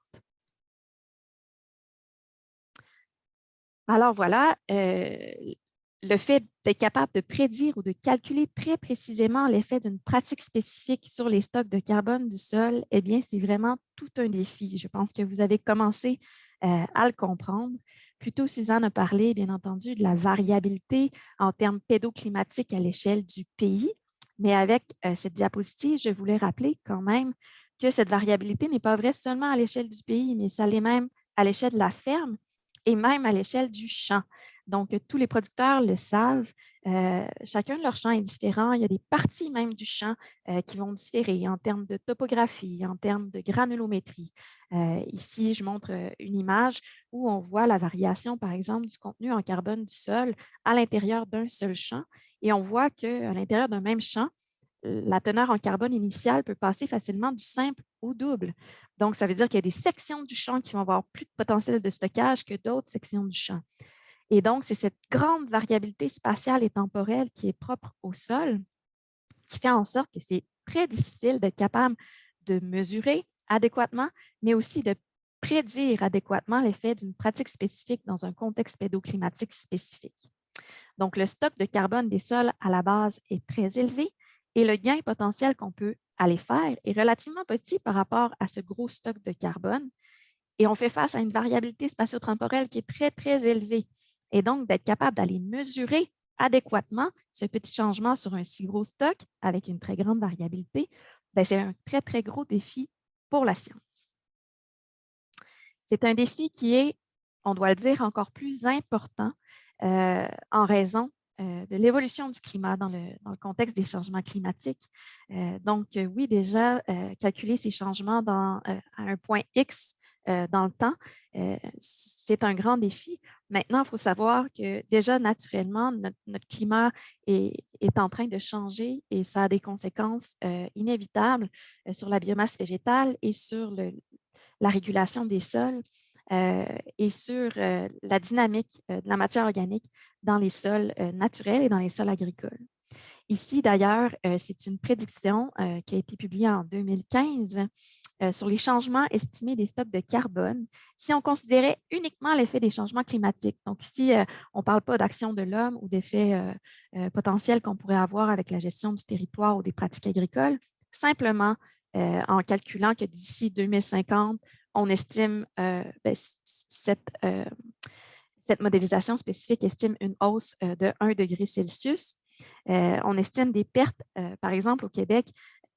Alors voilà, le fait d'être capable de prédire ou de calculer très précisément l'effet d'une pratique spécifique sur les stocks de carbone du sol, eh bien, c'est vraiment tout un défi. Je pense que vous avez commencé à le comprendre. Plus tôt, Suzanne a parlé, bien entendu, de la variabilité en termes pédoclimatiques à l'échelle du pays. Mais avec cette diapositive, je voulais rappeler quand même que cette variabilité n'est pas vraie seulement à l'échelle du pays, mais ça l'est même à l'échelle de la ferme et même à l'échelle du champ. Donc, tous les producteurs le savent. Chacun de leurs champs est différent. Il y a des parties même du champ qui vont différer en termes de topographie, en termes de granulométrie. Ici, je montre une image où on voit la variation, par exemple, du contenu en carbone du sol à l'intérieur d'un seul champ. Et on voit qu'à l'intérieur d'un même champ, la teneur en carbone initiale peut passer facilement du simple au double. Donc, ça veut dire qu'il y a des sections du champ qui vont avoir plus de potentiel de stockage que d'autres sections du champ. Et donc, c'est cette grande variabilité spatiale et temporelle qui est propre au sol qui fait en sorte que c'est très difficile d'être capable de mesurer adéquatement, mais aussi de prédire adéquatement l'effet d'une pratique spécifique dans un contexte pédoclimatique spécifique. Donc, le stock de carbone des sols à la base est très élevé et le gain potentiel qu'on peut aller faire est relativement petit par rapport à ce gros stock de carbone. Et on fait face à une variabilité spatio-temporelle qui est très, très élevée. Et donc, d'être capable d'aller mesurer adéquatement ce petit changement sur un si gros stock avec une très grande variabilité, c'est un très, très gros défi pour la science. C'est un défi qui est, on doit le dire, encore plus important en raison de l'évolution du climat dans le contexte des changements climatiques. Donc, oui, déjà, calculer ces changements à un point X dans le temps, c'est un grand défi. Maintenant, il faut savoir que déjà, naturellement, notre climat est en train de changer et ça a des conséquences inévitables sur la biomasse végétale et sur la régulation des sols et sur la dynamique de la matière organique dans les sols naturels et dans les sols agricoles. Ici, d'ailleurs, c'est une prédiction qui a été publiée en 2015 sur les changements estimés des stocks de carbone si on considérait uniquement l'effet des changements climatiques. Donc ici, on ne parle pas d'action de l'homme ou d'effets potentiels qu'on pourrait avoir avec la gestion du territoire ou des pratiques agricoles, simplement en calculant que d'ici 2050, on estime cette modélisation spécifique estime une hausse de 1 degré Celsius. On estime des pertes, par exemple au Québec,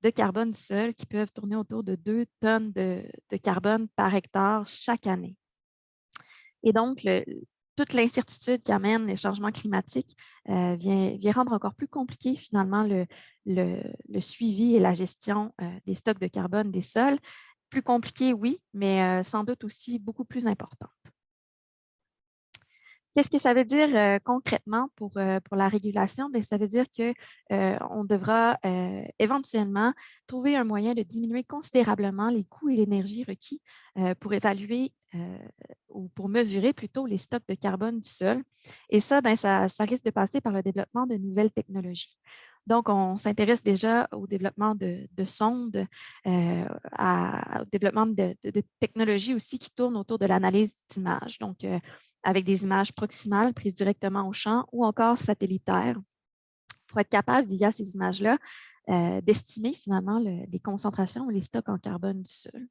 de carbone du sol qui peuvent tourner autour de 2 tonnes de carbone par hectare chaque année. Et donc, toute l'incertitude qu'amènent les changements climatiques vient rendre encore plus compliqué finalement le suivi et la gestion des stocks de carbone des sols. Plus compliqué, oui, mais sans doute aussi beaucoup plus importante. Qu'est-ce que ça veut dire concrètement pour la régulation? Bien, ça veut dire qu'on devra éventuellement trouver un moyen de diminuer considérablement les coûts et l'énergie requis pour évaluer ou pour mesurer plutôt les stocks de carbone du sol. Et ça, bien, ça risque de passer par le développement de nouvelles technologies. Donc, on s'intéresse déjà au développement de sondes, au développement de technologies aussi qui tournent autour de l'analyse d'images, donc avec des images proximales prises directement au champ ou encore satellitaires pour être capable, via ces images-là, d'estimer finalement les concentrations ou les stocks en carbone du sol.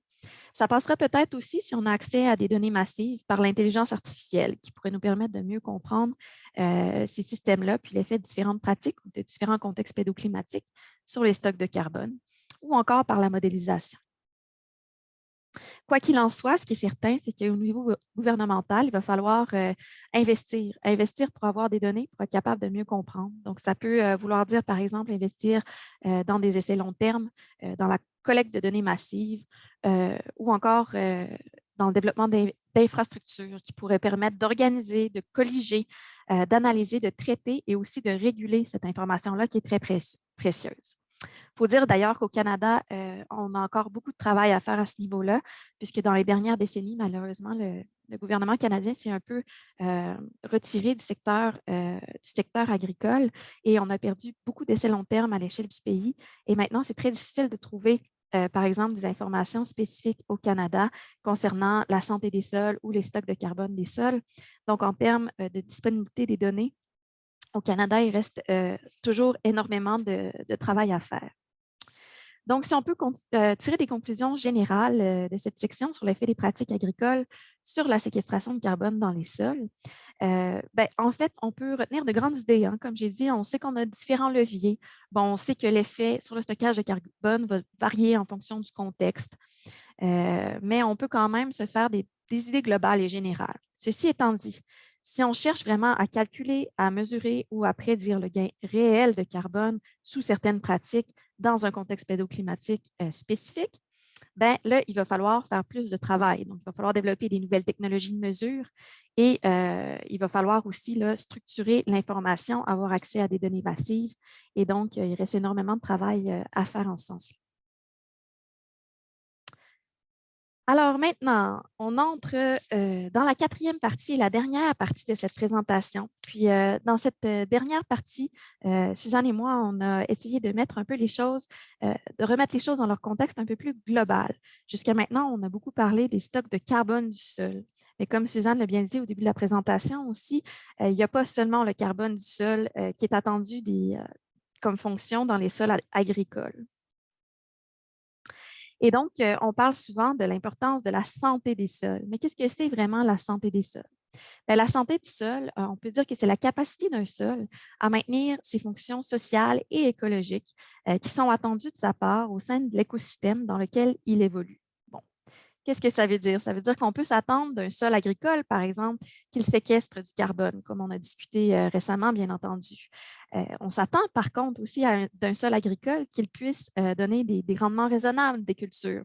Ça passerait peut-être aussi si on a accès à des données massives par l'intelligence artificielle qui pourrait nous permettre de mieux comprendre ces systèmes-là, puis l'effet de différentes pratiques ou de différents contextes pédoclimatiques sur les stocks de carbone, ou encore par la modélisation. Quoi qu'il en soit, ce qui est certain, c'est qu'au niveau gouvernemental, il va falloir investir pour avoir des données, pour être capable de mieux comprendre. Donc, ça peut vouloir dire, par exemple, investir dans des essais long terme, dans la collecte de données massives ou encore dans le développement d'infrastructures qui pourraient permettre d'organiser, de colliger, d'analyser, de traiter et aussi de réguler cette information-là qui est très précieuse. Il faut dire d'ailleurs qu'au Canada, on a encore beaucoup de travail à faire à ce niveau-là, puisque dans les dernières décennies, malheureusement, le gouvernement canadien s'est un peu retiré du secteur agricole et on a perdu beaucoup d'essais long terme à l'échelle du pays. Et maintenant, c'est très difficile de trouver, par exemple, des informations spécifiques au Canada concernant la santé des sols ou les stocks de carbone des sols. Donc, en termes de disponibilité des données, au Canada, il reste toujours énormément de travail à faire. Donc, si on peut tirer des conclusions générales de cette section sur l'effet des pratiques agricoles sur la séquestration de carbone dans les sols, en fait, on peut retenir de grandes idées. Hein. Comme j'ai dit, on sait qu'on a différents leviers. Bon, on sait que l'effet sur le stockage de carbone va varier en fonction du contexte, mais on peut quand même se faire des idées globales et générales. Ceci étant dit, si on cherche vraiment à calculer, à mesurer ou à prédire le gain réel de carbone sous certaines pratiques dans un contexte pédoclimatique spécifique, ben là, il va falloir faire plus de travail. Donc, il va falloir développer des nouvelles technologies de mesure et il va falloir aussi là, structurer l'information, avoir accès à des données massives. Et donc, il reste énormément de travail à faire en ce sens-là. Alors maintenant, on entre dans la quatrième partie, la dernière partie de cette présentation. Puis dans cette dernière partie, Suzanne et moi, on a essayé de mettre un peu les choses, de remettre les choses dans leur contexte un peu plus global. Jusqu'à maintenant, on a beaucoup parlé des stocks de carbone du sol. Mais comme Suzanne l'a bien dit au début de la présentation aussi, il n'y a pas seulement le carbone du sol qui est attendu comme fonction dans les sols agricoles. Et donc, on parle souvent de l'importance de la santé des sols. Mais qu'est-ce que c'est vraiment la santé des sols? Bien, la santé du sol, on peut dire que c'est la capacité d'un sol à maintenir ses fonctions sociales et écologiques qui sont attendues de sa part au sein de l'écosystème dans lequel il évolue. Bon, qu'est-ce que ça veut dire? Ça veut dire qu'on peut s'attendre d'un sol agricole, par exemple, qu'il séquestre du carbone, comme on a discuté récemment, bien entendu. On s'attend, par contre, aussi d'un sol agricole qu'il puisse donner des rendements raisonnables des cultures.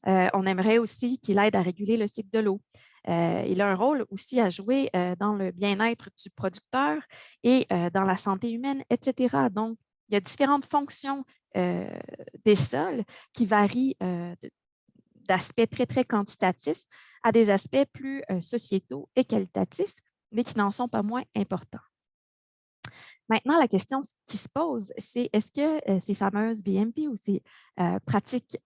On aimerait aussi qu'il aide à réguler le cycle de l'eau. Il a un rôle aussi à jouer dans le bien-être du producteur et dans la santé humaine, etc. Donc, il y a différentes fonctions des sols qui varient d'aspects très, très quantitatifs à des aspects plus sociétaux et qualitatifs, mais qui n'en sont pas moins importants. Maintenant, la question qui se pose, c'est est-ce que ces fameuses BMP ou pratiques,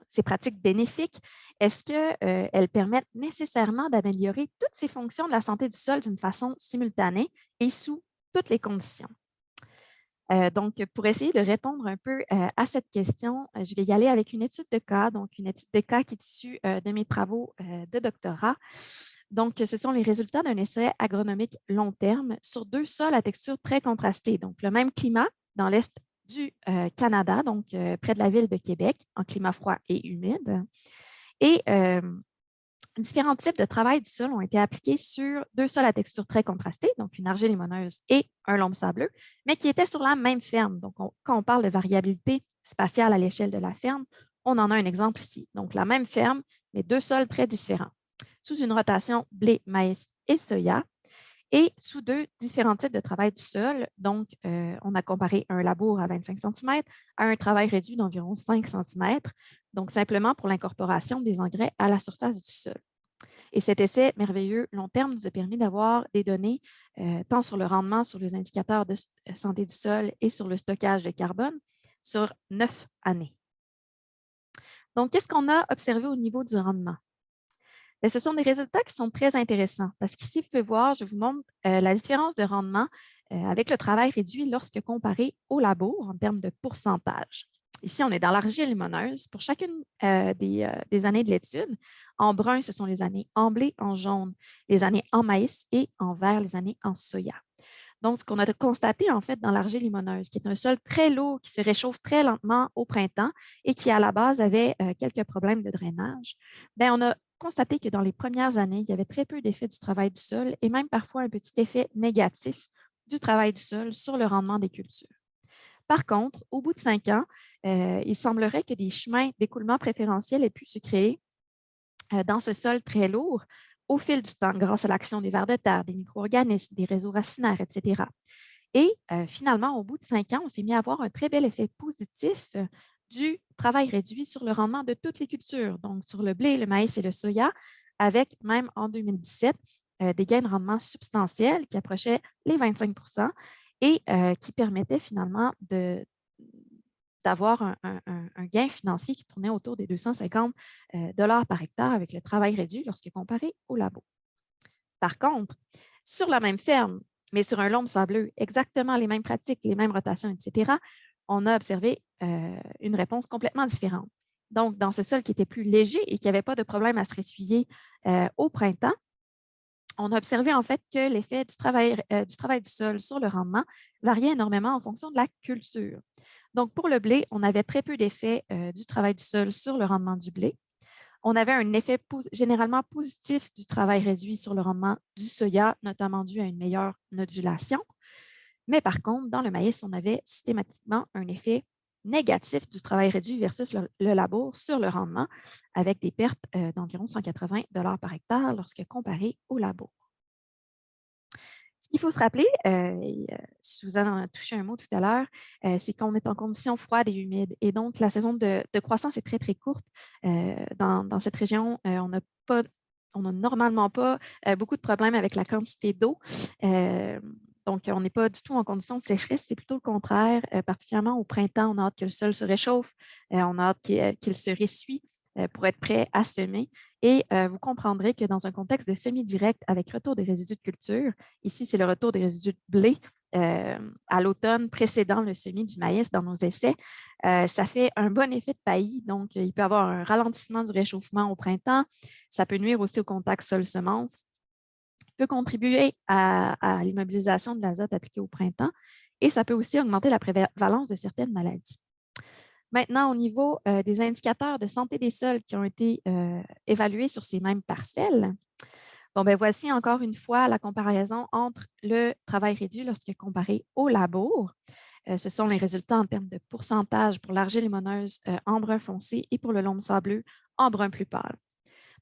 ces pratiques bénéfiques, est-ce qu'elles permettent nécessairement d'améliorer toutes ces fonctions de la santé du sol d'une façon simultanée et sous toutes les conditions? Donc, pour essayer de répondre un peu à cette question, je vais y aller avec une étude de cas, donc une étude de cas qui est issue de mes travaux de doctorat. Donc, ce sont les résultats d'un essai agronomique long terme sur 2 sols à texture très contrastée. Donc, le même climat dans l'est du Canada, donc près de la ville de Québec, en climat froid et humide. Et différents types de travail du sol ont été appliqués sur 2 sols à texture très contrastée, donc une argile limoneuse et un loam sableux, mais qui étaient sur la même ferme. Donc, quand on parle de variabilité spatiale à l'échelle de la ferme, on en a un exemple ici. Donc, la même ferme, mais 2 sols très différents, sous une rotation blé, maïs et soya, et sous 2 différents types de travail du sol. Donc, on a comparé un labour à 25 cm à un travail réduit d'environ 5 cm, donc simplement pour l'incorporation des engrais à la surface du sol. Et cet essai merveilleux long terme nous a permis d'avoir des données tant sur le rendement, sur les indicateurs de santé du sol et sur le stockage de carbone sur 9 années. Donc, qu'est-ce qu'on a observé au niveau du rendement? Bien, ce sont des résultats qui sont très intéressants parce qu'ici, vous pouvez voir, je vous montre la différence de rendement avec le travail réduit lorsque comparé au labour en termes de pourcentage. Ici, on est dans l'argile limoneuse. Pour chacune des années de l'étude, en brun, ce sont les années en blé, en jaune, les années en maïs et en vert, les années en soya. Donc, ce qu'on a constaté en fait dans l'argile limoneuse, qui est un sol très lourd, qui se réchauffe très lentement au printemps et qui à la base avait quelques problèmes de drainage, bien, on a constaté que dans les premières années, il y avait très peu d'effet du travail du sol et même parfois un petit effet négatif du travail du sol sur le rendement des cultures. Par contre, au bout de 5 ans, il semblerait que des chemins d'écoulement préférentiels aient pu se créer dans ce sol très lourd au fil du temps grâce à l'action des vers de terre, des micro-organismes, des réseaux racinaires, etc. Et finalement, au bout de 5 ans, on s'est mis à avoir un très bel effet positif du travail réduit sur le rendement de toutes les cultures, donc sur le blé, le maïs et le soya, avec même en 2017 des gains de rendement substantiels qui approchaient les 25 et qui permettaient finalement d'avoir un gain financier qui tournait autour des 250 $ par hectare avec le travail réduit lorsque comparé au labo. Par contre, sur la même ferme, mais sur un loam sableux, exactement les mêmes pratiques, les mêmes rotations, etc., on a observé une réponse complètement différente. Donc, dans ce sol qui était plus léger et qui n'avait pas de problème à se ressuyer au printemps, on a observé en fait que l'effet du travail du sol sur le rendement variait énormément en fonction de la culture. Donc, pour le blé, on avait très peu d'effet du travail du sol sur le rendement du blé. On avait un effet généralement positif du travail réduit sur le rendement du soya, notamment dû à une meilleure nodulation. Mais par contre, dans le maïs, on avait systématiquement un effet négatif du travail réduit versus le labour sur le rendement, avec des pertes d'environ 180 $ par hectare lorsque comparé au labour. Ce qu'il faut se rappeler, Suzanne en a touché un mot tout à l'heure, c'est qu'on est en conditions froides et humides. Et donc, la saison de croissance est très, très courte. Dans cette région, on n'a normalement pas beaucoup de problèmes avec la quantité d'eau. Donc, on n'est pas du tout en condition de sécheresse, c'est plutôt le contraire. Particulièrement au printemps, on a hâte que le sol se réchauffe, on a hâte qu'il se ressuie pour être prêt à semer. Et vous comprendrez que dans un contexte de semi-direct avec retour des résidus de culture, ici, c'est le retour des résidus de blé à l'automne précédant le semis du maïs dans nos essais, ça fait un bon effet de paillis. Donc, il peut y avoir un ralentissement du réchauffement au printemps. Ça peut nuire aussi au contact sol-semence. Peut contribuer à l'immobilisation de l'azote appliqué au printemps et ça peut aussi augmenter la prévalence de certaines maladies. Maintenant, au niveau des indicateurs de santé des sols qui ont été évalués sur ces mêmes parcelles, bon, ben, voici encore une fois la comparaison entre le travail réduit lorsque comparé au labour. Ce sont les résultats en termes de pourcentage pour l'argile limoneuse en brun foncé et pour le loam sableux en brun plus pâle.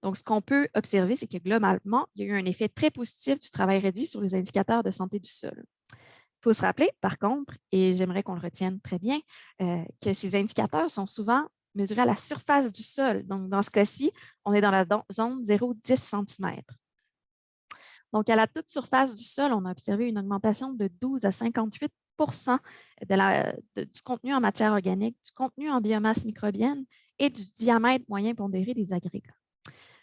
Donc, ce qu'on peut observer, c'est que globalement, il y a eu un effet très positif du travail réduit sur les indicateurs de santé du sol. Il faut se rappeler, par contre, et j'aimerais qu'on le retienne très bien, que ces indicateurs sont souvent mesurés à la surface du sol. Donc, dans ce cas-ci, on est dans la zone 0,10 cm. Donc, à la toute surface du sol, on a observé une augmentation de 12 à 58 du contenu en matière organique, du contenu en biomasse microbienne et du diamètre moyen pondéré des agrégats.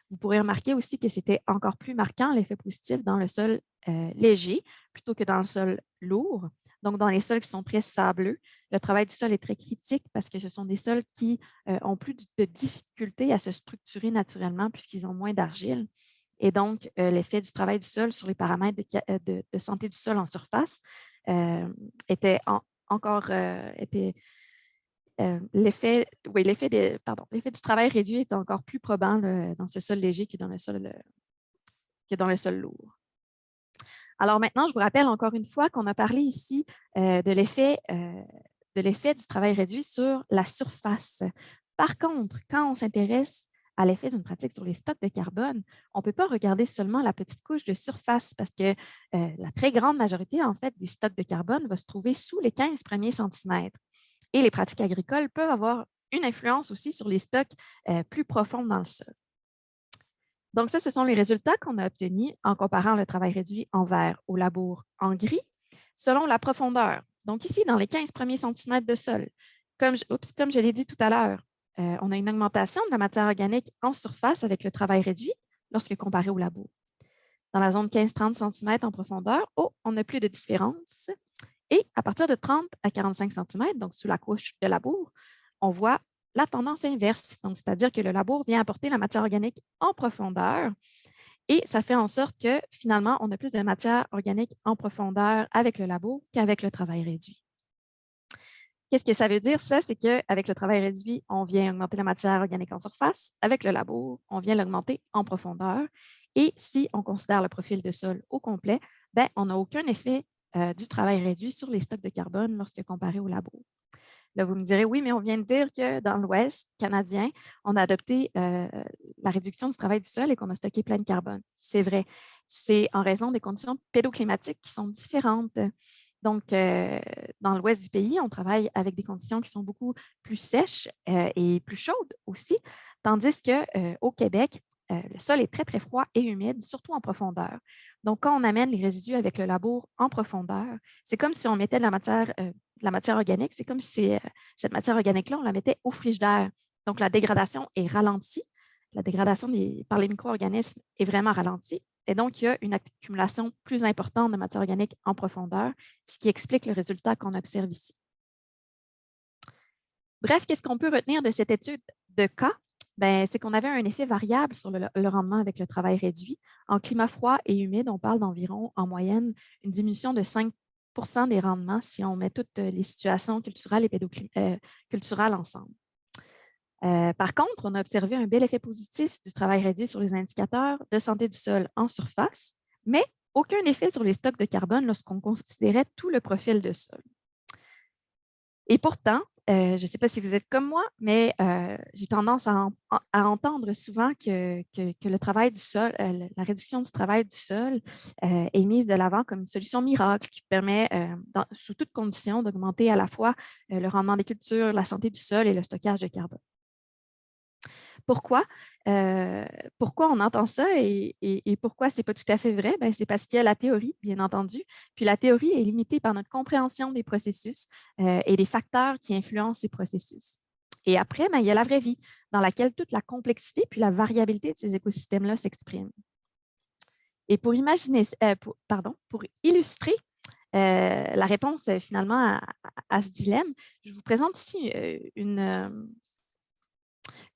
Vous pourrez remarquer aussi que c'était encore plus marquant l'effet positif dans le sol léger plutôt que dans le sol lourd. Donc, dans les sols qui sont très sableux, le travail du sol est très critique parce que ce sont des sols qui ont plus de difficultés à se structurer naturellement puisqu'ils ont moins d'argile. Et donc, l'effet du travail du sol sur les paramètres de santé du sol en surface était l'effet du travail réduit est encore plus probant dans ce sol léger que dans le sol lourd. Alors maintenant, je vous rappelle encore une fois qu'on a parlé ici de l'effet du travail réduit sur la surface. Par contre, quand on s'intéresse à l'effet d'une pratique sur les stocks de carbone, on ne peut pas regarder seulement la petite couche de surface parce que la très grande majorité, en fait, des stocks de carbone va se trouver sous les 15 premiers centimètres. Et les pratiques agricoles peuvent avoir une influence aussi sur les stocks plus profonds dans le sol. Donc, ça, ce sont les résultats qu'on a obtenus en comparant le travail réduit en vert au labour en gris selon la profondeur. Donc, ici, dans les 15 premiers centimètres de sol, comme je l'ai dit tout à l'heure, on a une augmentation de la matière organique en surface avec le travail réduit lorsque comparé au labour. Dans la zone 15-30 cm en profondeur, on n'a plus de différence. Et à partir de 30 à 45 cm, donc sous la couche de labour, on voit la tendance inverse, c'est-à-dire que le labour vient apporter la matière organique en profondeur et ça fait en sorte que finalement, on a plus de matière organique en profondeur avec le labour qu'avec le travail réduit. Qu'est-ce que ça veut dire, ça? C'est qu'avec le travail réduit, on vient augmenter la matière organique en surface. Avec le labour, on vient l'augmenter en profondeur. Et si on considère le profil de sol au complet, ben, on n'a aucun effet du travail réduit sur les stocks de carbone lorsque comparé au labour. Là, vous me direz, oui, mais on vient de dire que dans l'Ouest canadien, on a adopté la réduction du travail du sol et qu'on a stocké plein de carbone. C'est vrai. C'est en raison des conditions pédoclimatiques qui sont différentes. Donc, dans l'ouest du pays, on travaille avec des conditions qui sont beaucoup plus sèches et plus chaudes aussi, tandis qu'au Québec, le sol est très, très froid et humide, surtout en profondeur. Donc, quand on amène les résidus avec le labour en profondeur, c'est comme si on mettait de la matière organique, c'est comme si cette matière organique-là, on la mettait au frigidaire. Donc, la dégradation est ralentie. La dégradation par les micro-organismes est vraiment ralentie. Et donc, il y a une accumulation plus importante de matière organique en profondeur, ce qui explique le résultat qu'on observe ici. Bref, qu'est-ce qu'on peut retenir de cette étude de cas? C'est qu'on avait un effet variable sur le rendement avec le travail réduit. En climat froid et humide, on parle d'environ, en moyenne, une diminution de 5 des rendements si on met toutes les situations culturelles et culturelles ensemble. Par contre, on a observé un bel effet positif du travail réduit sur les indicateurs de santé du sol en surface, mais aucun effet sur les stocks de carbone lorsqu'on considérait tout le profil de sol. Et pourtant, je ne sais pas si vous êtes comme moi, mais j'ai tendance à entendre souvent que le travail du sol, la réduction du travail du sol est mise de l'avant comme une solution miracle qui permet, sous toutes conditions, d'augmenter à la fois le rendement des cultures, la santé du sol et le stockage de carbone. Pourquoi? Pourquoi on entend ça et pourquoi ce n'est pas tout à fait vrai? Ben, c'est parce qu'il y a la théorie, bien entendu, puis la théorie est limitée par notre compréhension des processus et des facteurs qui influencent ces processus. Et après, ben, il y a la vraie vie, dans laquelle toute la complexité puis la variabilité de ces écosystèmes-là s'expriment. Et pour illustrer la réponse finalement à ce dilemme, je vous présente ici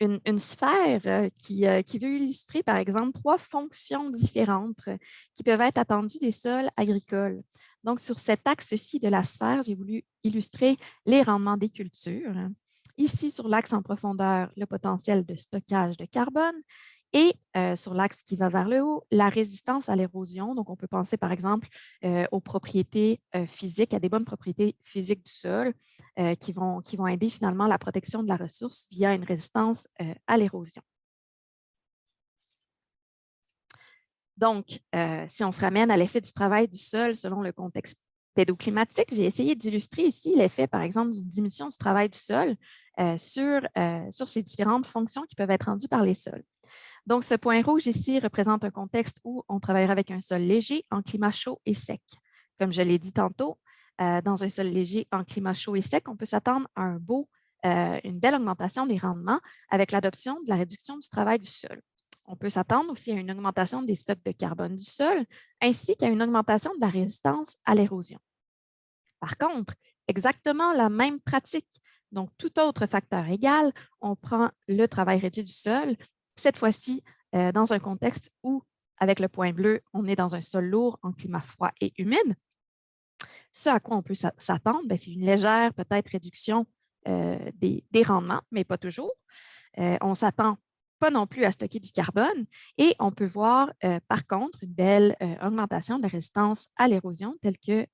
une sphère qui veut illustrer, par exemple, 3 fonctions différentes qui peuvent être attendues des sols agricoles. Donc, sur cet axe-ci de la sphère, j'ai voulu illustrer les rendements des cultures. Ici, sur l'axe en profondeur, le potentiel de stockage de carbone. Et sur l'axe qui va vers le haut, la résistance à l'érosion. Donc, on peut penser, par exemple, aux propriétés physiques, à des bonnes propriétés physiques du sol qui vont aider finalement la protection de la ressource via une résistance à l'érosion. Donc, si on se ramène à l'effet du travail du sol selon le contexte pédoclimatique, j'ai essayé d'illustrer ici l'effet, par exemple, d'une diminution du travail du sol sur ces différentes fonctions qui peuvent être rendues par les sols. Donc, ce point rouge ici représente un contexte où on travaillera avec un sol léger en climat chaud et sec. Comme je l'ai dit tantôt, dans un sol léger en climat chaud et sec, on peut s'attendre à une belle augmentation des rendements avec l'adoption de la réduction du travail du sol. On peut s'attendre aussi à une augmentation des stocks de carbone du sol, ainsi qu'à une augmentation de la résistance à l'érosion. Par contre, exactement la même pratique, donc tout autre facteur égal, on prend le travail réduit du sol, cette fois-ci dans un contexte où, avec le point bleu, on est dans un sol lourd en climat froid et humide. Ce à quoi on peut s'attendre, c'est une légère peut-être réduction des rendements, mais pas toujours. On s'attend pas non plus à stocker du carbone et on peut voir par contre une belle augmentation de la résistance à l'érosion telle que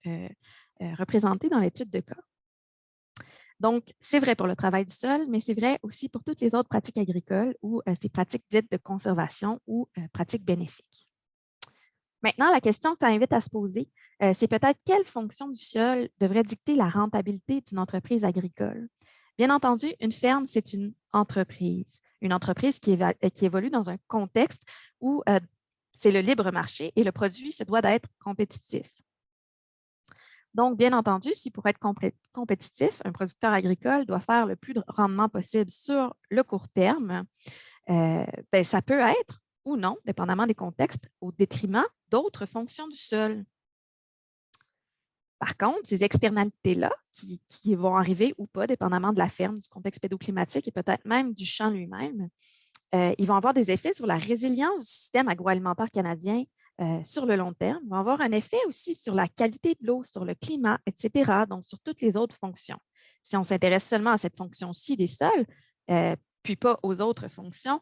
représentée dans l'étude de cas. Donc, c'est vrai pour le travail du sol, mais c'est vrai aussi pour toutes les autres pratiques agricoles ou ces pratiques dites de conservation ou pratiques bénéfiques. Maintenant, la question que ça invite à se poser, c'est peut-être quelle fonction du sol devrait dicter la rentabilité d'une entreprise agricole. Bien entendu, une ferme, c'est une entreprise qui évolue dans un contexte où c'est le libre marché et le produit se doit d'être compétitif. Donc, bien entendu, si pour être compétitif, un producteur agricole doit faire le plus de rendement possible sur le court terme, ça peut être ou non, dépendamment des contextes, au détriment d'autres fonctions du sol. Par contre, ces externalités-là, qui vont arriver ou pas, dépendamment de la ferme, du contexte pédoclimatique et peut-être même du champ lui-même, ils vont avoir des effets sur la résilience du système agroalimentaire canadien sur le long terme. Ils vont avoir un effet aussi sur la qualité de l'eau, sur le climat, etc., donc sur toutes les autres fonctions. Si on s'intéresse seulement à cette fonction-ci des sols, puis pas aux autres fonctions,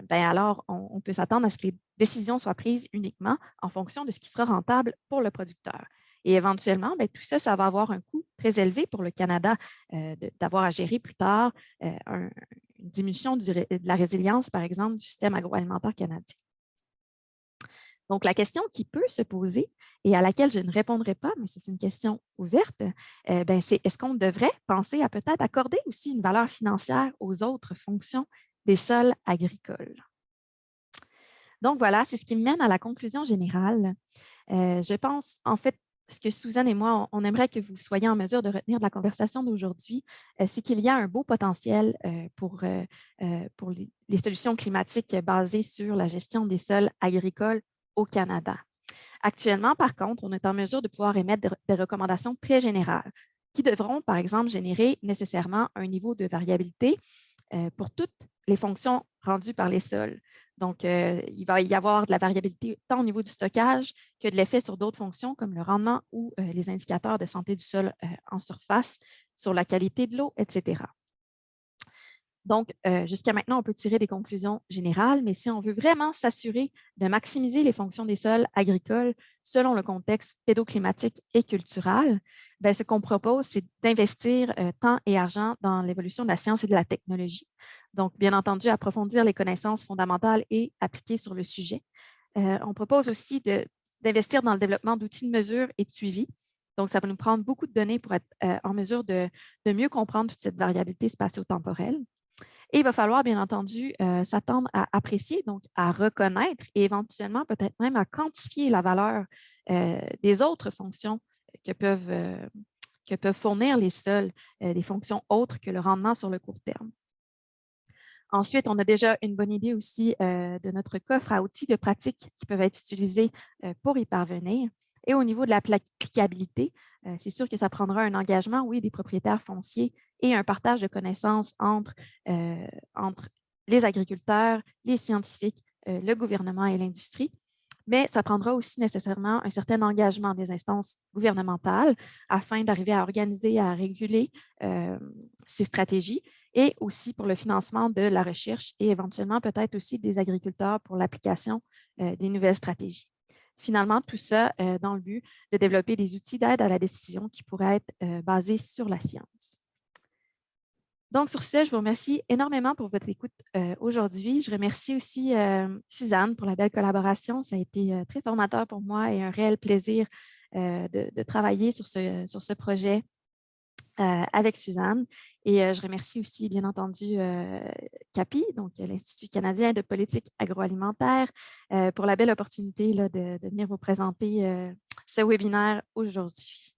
alors on peut s'attendre à ce que les décisions soient prises uniquement en fonction de ce qui sera rentable pour le producteur. Et éventuellement, tout ça, ça va avoir un coût très élevé pour le Canada d'avoir à gérer plus tard une diminution de la résilience, par exemple, du système agroalimentaire canadien. Donc, la question qui peut se poser et à laquelle je ne répondrai pas, mais c'est une question ouverte, c'est est-ce qu'on devrait penser à peut-être accorder aussi une valeur financière aux autres fonctions des sols agricoles? Donc, voilà, c'est ce qui me mène à la conclusion générale. Je pense, en fait, ce que Suzanne et moi, on aimerait que vous soyez en mesure de retenir de la conversation d'aujourd'hui, c'est qu'il y a un beau potentiel pour les solutions climatiques basées sur la gestion des sols agricoles au Canada. Actuellement, par contre, on est en mesure de pouvoir émettre des recommandations très générales qui devront, par exemple, générer nécessairement un niveau de variabilité pour toutes les fonctions rendues par les sols. Donc, il va y avoir de la variabilité tant au niveau du stockage que de l'effet sur d'autres fonctions comme le rendement ou les indicateurs de santé du sol en surface, sur la qualité de l'eau, etc. Donc, jusqu'à maintenant, on peut tirer des conclusions générales, mais si on veut vraiment s'assurer de maximiser les fonctions des sols agricoles selon le contexte pédoclimatique et culturel, bien, ce qu'on propose, c'est d'investir temps et argent dans l'évolution de la science et de la technologie. Donc, bien entendu, approfondir les connaissances fondamentales et appliquées sur le sujet. On propose aussi d'investir dans le développement d'outils de mesure et de suivi. Donc, ça va nous prendre beaucoup de données pour être en mesure de mieux comprendre toute cette variabilité spatio-temporelle. Et il va falloir, bien entendu, s'attendre à apprécier, donc à reconnaître et éventuellement peut-être même à quantifier la valeur des autres fonctions que peuvent fournir les sols, des fonctions autres que le rendement sur le court terme. Ensuite, on a déjà une bonne idée aussi de notre coffre à outils de pratique qui peuvent être utilisés pour y parvenir. Et au niveau de l'applicabilité, c'est sûr que ça prendra un engagement, oui, des propriétaires fonciers et un partage de connaissances entre les agriculteurs, les scientifiques, le gouvernement et l'industrie. Mais ça prendra aussi nécessairement un certain engagement des instances gouvernementales afin d'arriver à organiser, à réguler ces stratégies et aussi pour le financement de la recherche et éventuellement peut-être aussi des agriculteurs pour l'application des nouvelles stratégies. Finalement, tout ça dans le but de développer des outils d'aide à la décision qui pourraient être basés sur la science. Donc, sur ce, je vous remercie énormément pour votre écoute aujourd'hui. Je remercie aussi Suzanne pour la belle collaboration. Ça a été très formateur pour moi et un réel plaisir de travailler sur ce projet avec Suzanne. Et je remercie aussi, bien entendu, CAPI, donc l'Institut canadien de politique agroalimentaire, pour la belle opportunité là, de venir vous présenter ce webinaire aujourd'hui.